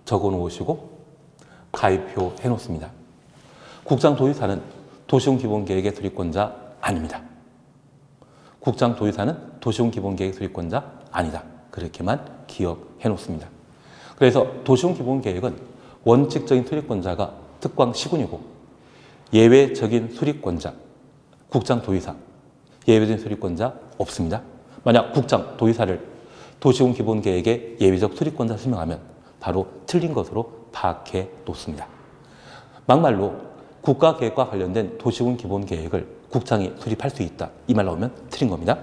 적어 놓으시고 가입표 해놓습니다. 국장도지사는 도시군 기본계획의 수립권자 아닙니다. 국장도지사는 도시군 기본계획 수립권자 아니다. 그렇게만 기억해 놓습니다. 그래서 도시군 기본계획은 원칙적인 수립권자가 특광시군이고 예외적인 수립권자, 국장도지사, 예외적인 수립권자 없습니다. 만약 국장도지사를 도시군 기본계획의 예외적 수립권자 설명하면 바로 틀린 것으로 파악해 놓습니다. 막말로 국가계획과 관련된 도시군 기본계획을 국장이 수립할 수 있다. 이 말 나오면 틀린 겁니다.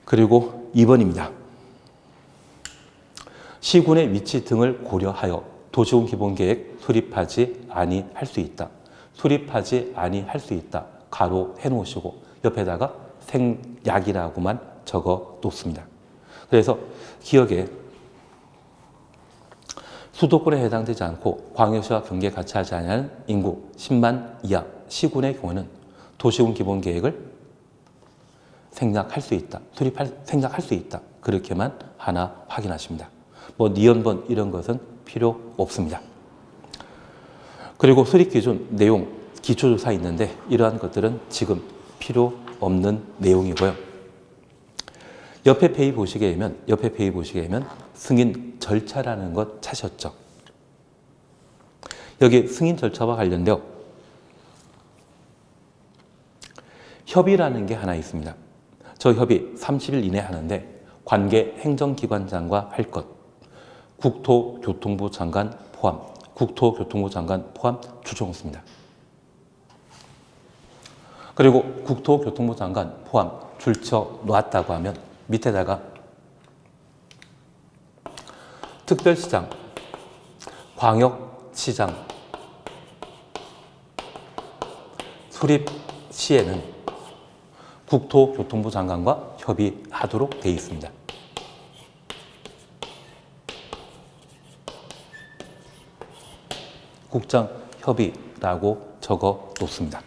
그리고 2번입니다. 시군의 위치 등을 고려하여 도시군 기본계획 수립하지 아니할 수 있다. 수립하지 아니할 수 있다. 가로 해놓으시고 옆에다가 생략이라고만 적어 놓습니다. 그래서 기억에 수도권에 해당되지 않고 광역시와 경계에 같이 하지 않은 인구 10만 이하 시군의 경우는 도시군 기본계획을 생략할 수 있다. 생략할 수 있다. 그렇게만 하나 확인하십니다. 뭐 니은번 이런 것은 필요 없습니다. 그리고 수립기준 내용 기초조사 있는데 이러한 것들은 지금 필요 없는 내용이고요. 옆에 페이지 보시게 되면 승인 절차라는 것 찾으셨죠. 여기 승인 절차와 관련되어 협의라는 게 하나 있습니다. 저 협의 30일 이내 하는데 관계 행정기관장과 할 것, 국토교통부 장관 포함 추정했습니다. 그리고 국토교통부 장관 포함 줄쳐 놓았다고 하면 밑에다가 특별시장, 광역시장 수립 시에는 국토교통부 장관과 협의하도록 되어 있습니다. 국장 협의라고 적어 놓습니다.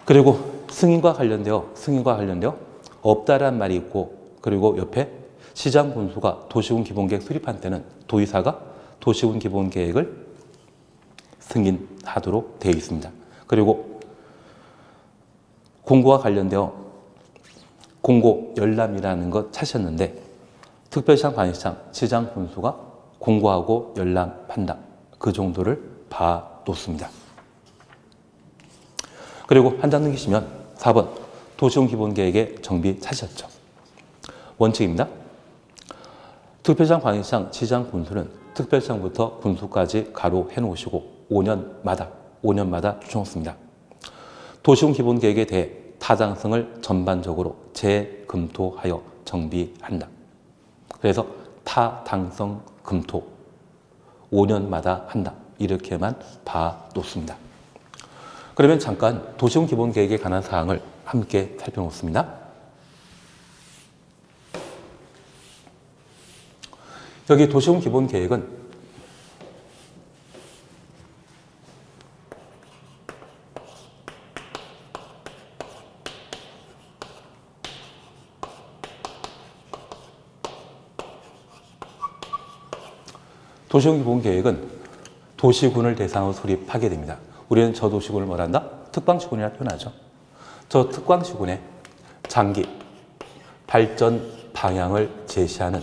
그리고 승인과 관련되어 없다란 말이 있고 그리고 옆에 시장 군수가 도시군 기본계획 수립한 때는 도의사가 도시군 기본계획을 승인하도록 되어 있습니다. 그리고 공고와 관련되어 공고 열람이라는 것 찾으셨는데 특별시장, 광역시장, 시장 군수가 공고하고 열람한다. 그 정도를 봐놓습니다. 그리고 한 장 넘기시면 4번 도시군 기본계획의 정비 찾으셨죠. 원칙입니다. 특별시장, 광역시장, 시장, 군수는 특별시장부터 군수까지 가로 해놓으시고 5년마다 추천했습니다. 도시군 기본계획에 대해 타당성을 전반적으로 재검토하여 정비한다. 그래서 타당성 검토 5년마다 한다. 이렇게만 봐놓습니다. 그러면 잠깐 도시군 기본계획에 관한 사항을 함께 살펴놓습니다. 여기 도시군 기본계획은 도시군 기본계획은 도시군을 대상으로 수립하게 됩니다. 우리는 저 도시군을 뭐란다? 특방시군이라 표현하죠. 저 특방시군의 장기 발전 방향을 제시하는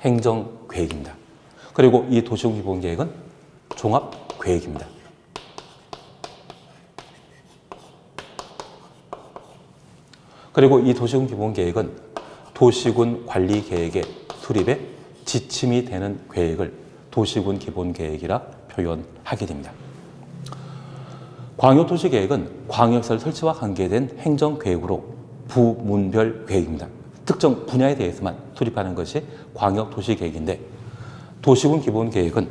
행정계획입니다. 그리고 이 도시군 기본계획은 종합계획입니다. 그리고 이 도시군 기본계획은 도시군 관리계획의 수립에 지침이 되는 계획을 도시군 기본계획이라 표현하게 됩니다. 광역도시계획은 광역시설 설치와 관계된 행정계획으로 부문별 계획입니다. 특정 분야에 대해서만 수립하는 것이 광역도시계획인데 도시군 기본계획은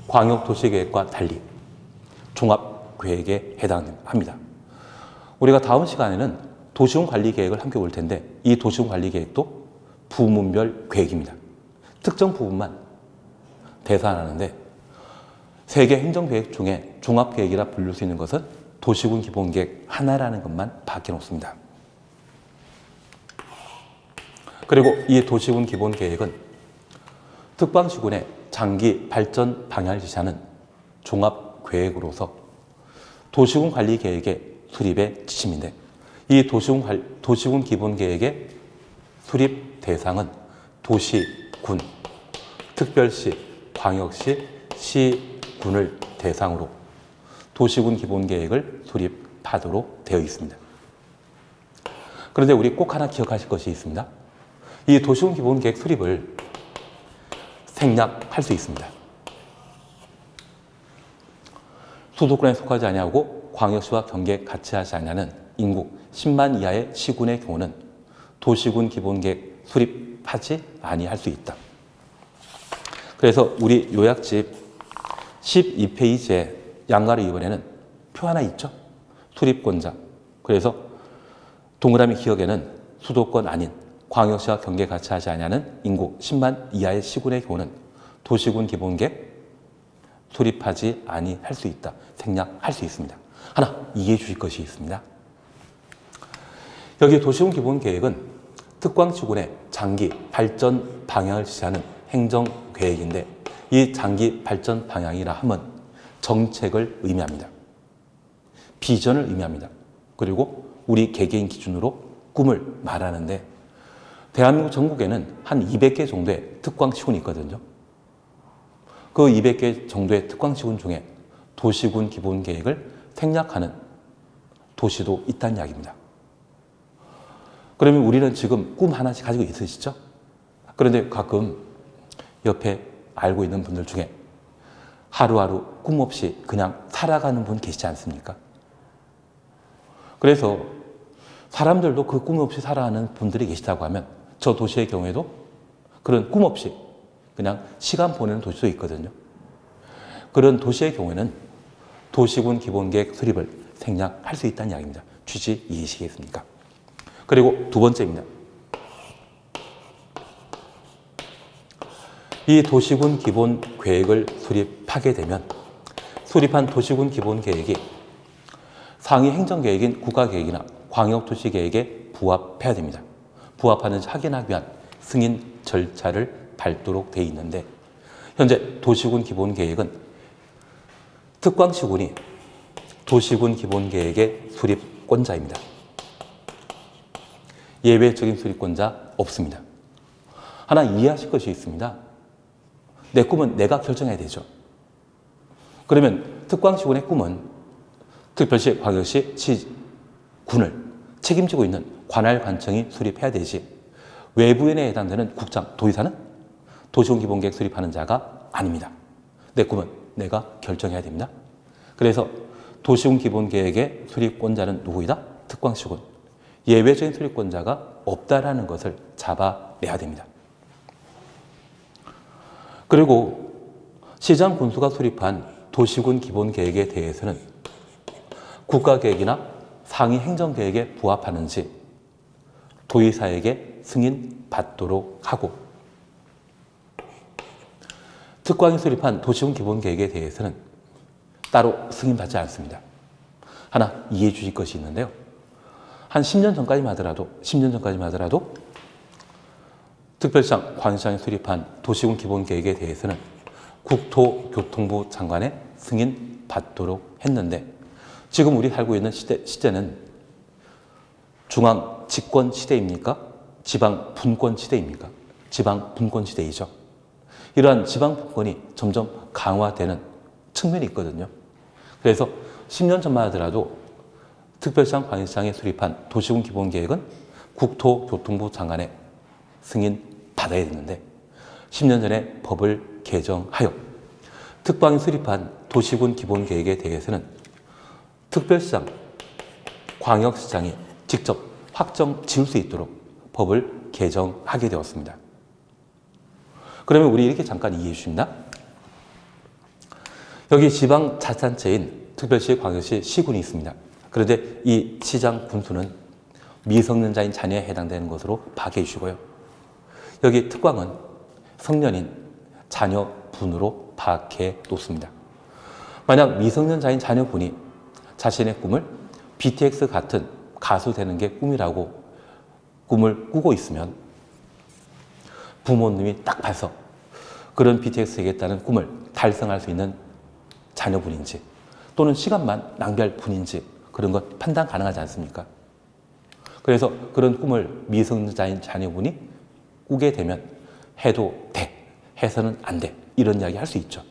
광역도시계획과 달리 종합계획에 해당합니다. 우리가 다음 시간에는 도시군 관리계획을 함께 볼 텐데 이 도시군 관리계획도 부문별 계획입니다. 특정 부분만 대상하는데 세계 행정계획 중에 종합계획이라 부를 수 있는 것은 도시군 기본계획 하나라는 것만 바뀌어놓습니다. 그리고 이 도시군 기본계획은 특방시군의 장기 발전 방향을 지시하는 종합계획으로서 도시군 관리계획의 수립의 지침인데 이 도시군 기본계획의 수립 대상은 도시군, 특별시, 광역시, 시군을 대상으로 도시군 기본계획을 수립하도록 되어 있습니다. 그런데 우리 꼭 하나 기억하실 것이 있습니다. 이 도시군 기본계획 수립을 생략할 수 있습니다. 수도권에 속하지 아니하고 광역시와 경계 같이 하지 아니하는 인구 10만 이하의 시군의 경우는 도시군 기본계획 수립하지 아니할 수 있다. 그래서 우리 요약집 12페이지에 양가로 2번에는 표 하나 있죠? 수립권자. 그래서 동그라미 기억에는 수도권 아닌 광역시와 경계 같이 하지 아니하는 인구 10만 이하의 시군의 경우는 도시군 기본계획 수립하지 아니할 수 있다. 생략할 수 있습니다. 하나 이해해 주실 것이 있습니다. 여기 도시군 기본계획은 특광시군의 장기 발전 방향을 지시하는 행정계획인데 이 장기 발전 방향이라 함은 정책을 의미합니다. 비전을 의미합니다. 그리고 우리 개개인 기준으로 꿈을 말하는데 대한민국 전국에는 한 200개 정도의 특광시군이 있거든요. 그 200개 정도의 특광시군 중에 도시군 기본계획을 생략하는 도시도 있다는 이야기입니다. 그러면 우리는 지금 꿈 하나씩 가지고 있으시죠? 그런데 가끔 옆에 알고 있는 분들 중에 하루하루 꿈 없이 그냥 살아가는 분 계시지 않습니까? 그래서 사람들도 그 꿈 없이 살아가는 분들이 계시다고 하면 저 도시의 경우에도 그런 꿈 없이 그냥 시간 보내는 도시도 있거든요. 그런 도시의 경우에는 도시군 기본계획 수립을 생략할 수 있다는 이야기입니다. 취지 이해하시겠습니까? 그리고 두 번째입니다. 이 도시군 기본계획을 수립하게 되면 수립한 도시군 기본계획이 상위 행정계획인 국가계획이나 광역도시계획에 부합해야 됩니다. 부합하는지 확인하기 위한 승인 절차를 밟도록 되어 있는데 현재 도시군 기본계획은 특광시군이 도시군 기본계획의 수립권자입니다. 예외적인 수립권자 없습니다. 하나 이해하실 것이 있습니다. 내 꿈은 내가 결정해야 되죠. 그러면 특광시군의 꿈은 특별시, 광역시, 시군을 책임지고 있는 관할 관청이 수립해야 되지 외부인에 해당되는 국장, 도의사는 도시군 기본계획 수립하는 자가 아닙니다. 내 꿈은 내가 결정해야 됩니다. 그래서 도시군 기본계획의 수립권자는 누구이다? 특광시군. 예외적인 수립권자가 없다라는 것을 잡아내야 됩니다. 그리고 시장 군수가 수립한 도시군 기본계획에 대해서는 국가계획이나 상위 행정계획에 부합하는지 도의사에게 승인받도록 하고, 특광이 수립한 도시군 기본계획에 대해서는 따로 승인받지 않습니다. 하나 이해해 주실 것이 있는데요. 한 10년 전까지만 하더라도 특별시장, 광역시장이 수립한 도시군 기본계획에 대해서는 국토교통부 장관의 승인받도록 했는데, 지금 우리 살고 있는 시대는 중앙 집권 시대입니까? 지방 분권 시대입니까? 지방 분권 시대이죠. 이러한 지방 분권이 점점 강화되는 측면이 있거든요. 그래서 10년 전만 하더라도 특별시장, 광역시장에 수립한 도시군 기본계획은 국토교통부 장관의 승인받아야 되는데, 10년 전에 법을 개정하여 특방이 수립한 도시군 기본계획에 대해서는 특별시장, 광역시장이 직접 확정 지을 수 있도록 법을 개정하게 되었습니다. 그러면 우리 이렇게 잠깐 이해해 주십니다. 여기 지방자치단체인 특별시, 광역시, 시군이 있습니다. 그런데 이 시장 군수는 미성년자인 자녀에 해당되는 것으로 파악해 주시고요. 여기 특광은 성년인 자녀분으로 파악해 놓습니다. 만약 미성년자인 자녀분이 자신의 꿈을 BTS 같은 가수 되는 게 꿈이라고 꿈을 꾸고 있으면 부모님이 딱 봐서 그런 BTS 되겠다는 꿈을 달성할 수 있는 자녀분인지, 또는 시간만 낭비할 분인지 그런 것 판단 가능하지 않습니까? 그래서 그런 꿈을 미성년자인 자녀분이 꾸게 되면 해도 돼, 해서는 안 돼, 이런 이야기 할 수 있죠.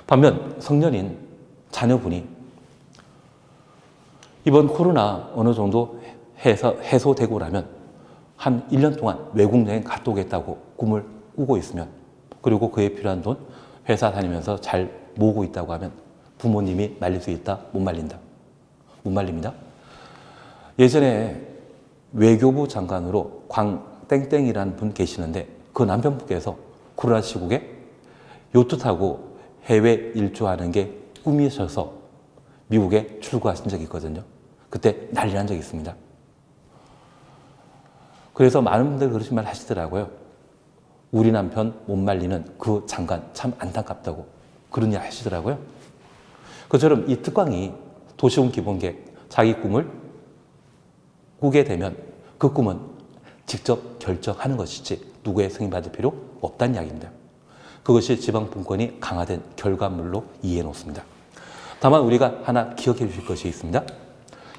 반면 성년인 자녀분이 이번 코로나 어느 정도 해소되고 나면 한 1년 동안 외국 여행 갔다 오겠다고 꿈을 꾸고 있으면, 그리고 그에 필요한 돈 회사 다니면서 잘 모으고 있다고 하면 부모님이 말릴 수 있다? 못 말린다? 못 말립니다. 예전에 외교부 장관으로 광땡땡이라는 분 계시는데, 그 남편분께서 코로나 시국에 요트 타고 해외 일주하는 게 꿈이셔서 미국에 출국하신 적이 있거든요. 그때 난리 난 적이 있습니다. 그래서 많은 분들이 그러신 말 하시더라고요. 우리 남편 못 말리는 그 장관 참 안타깝다고 그런 이야기 하시더라고요. 그처럼 이 특광이 도시군 기본계획, 자기 꿈을 꾸게 되면 그 꿈은 직접 결정하는 것이지 누구의 승인받을 필요 없다는 이야기입니다. 그것이 지방분권이 강화된 결과물로 이해해 놓습니다. 다만 우리가 하나 기억해 주실 것이 있습니다.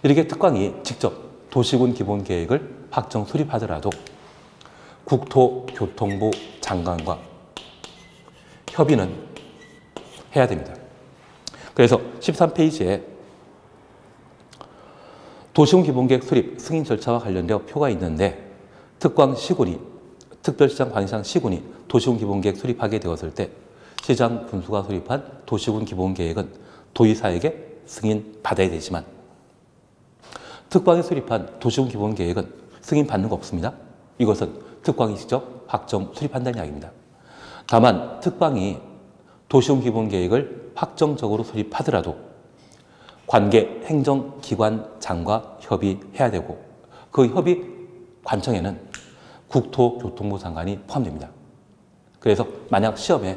이렇게 특광이 직접 도시군 기본계획을 확정 수립하더라도 국토교통부 장관과 협의는 해야 됩니다. 그래서 13페이지에 도시군 기본계획 수립 승인 절차와 관련되어 표가 있는데, 특광 시군이, 특별시장, 광역시장 시군이 도시군 기본계획 수립하게 되었을 때 시장 군수가 수립한 도시군 기본계획은 도의사에게 승인받아야 되지만, 특광이 수립한 도시군 기본계획은 승인받는 거 없습니다. 이것은 특광이 직접 확정 수립한다는 이야기입니다. 다만 특광이 도시군 기본계획을 확정적으로 수립하더라도 관계 행정기관장과 협의해야 되고, 그 협의 관청에는 국토교통부 장관이 포함됩니다. 그래서 만약 시험에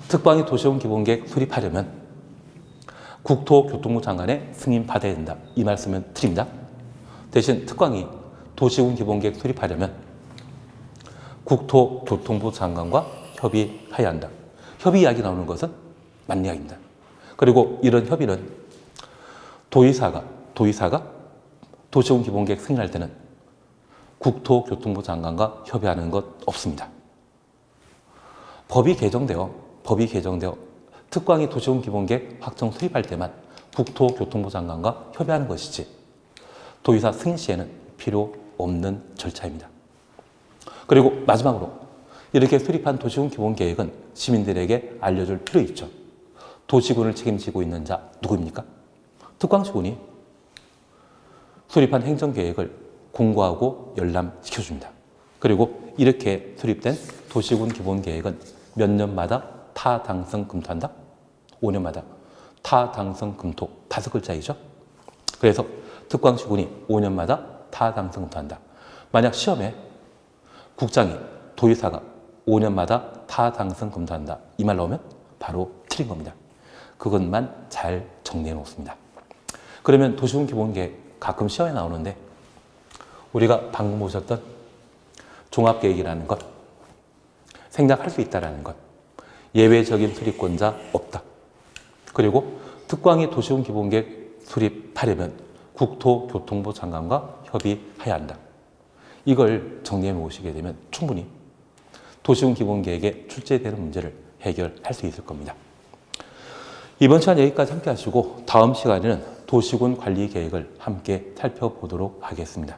특광이 도시군 기본계획 수립하려면 국토교통부 장관의 승인받아야 된다, 이 말씀을 드립니다. 대신 특광이 도시군 기본계획 수립하려면 국토교통부 장관과 협의해야 한다. 협의 이야기 나오는 것은 맞는 이야기입니다. 그리고 이런 협의는 도의사가 도시군 기본계획 승인할 때는 국토교통부 장관과 협의하는 것 없습니다. 법이 개정되어 특광이 도시군 기본계획 확정 수립할 때만 국토교통부 장관과 협의하는 것이지 도의사 승인 시에는 필요 없는 절차입니다. 그리고 마지막으로 이렇게 수립한 도시군 기본계획은 시민들에게 알려줄 필요 있죠. 도시군을 책임지고 있는 자 누구입니까? 특광시군이 수립한 행정계획을 공고하고 열람시켜줍니다. 그리고 이렇게 수립된 도시군 기본계획은 몇 년마다 타당성 검토한다? 5년마다 타당성 검토, 5글자이죠. 그래서 특광시군이 5년마다 타당성 검토한다. 만약 시험에 국장이 도의사가 5년마다 타당성 검사한다 이 말 나오면 바로 틀린 겁니다. 그것만 잘 정리해 놓습니다. 그러면 도시군 기본계획 가끔 시험에 나오는데 우리가 방금 보셨던 종합계획이라는 것, 생략할 수 있다는 것, 예외적인 수립권자 없다. 그리고 특광이 도시군 기본계획 수립하려면 국토교통부 장관과 협의해야 한다. 이걸 정리해 놓으시게 되면 충분히 도시군 기본계획에 출제되는 문제를 해결할 수 있을 겁니다. 이번 시간 여기까지 함께 하시고 다음 시간에는 도시군 관리 계획을 함께 살펴보도록 하겠습니다.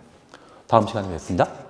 다음 시간에 뵙겠습니다.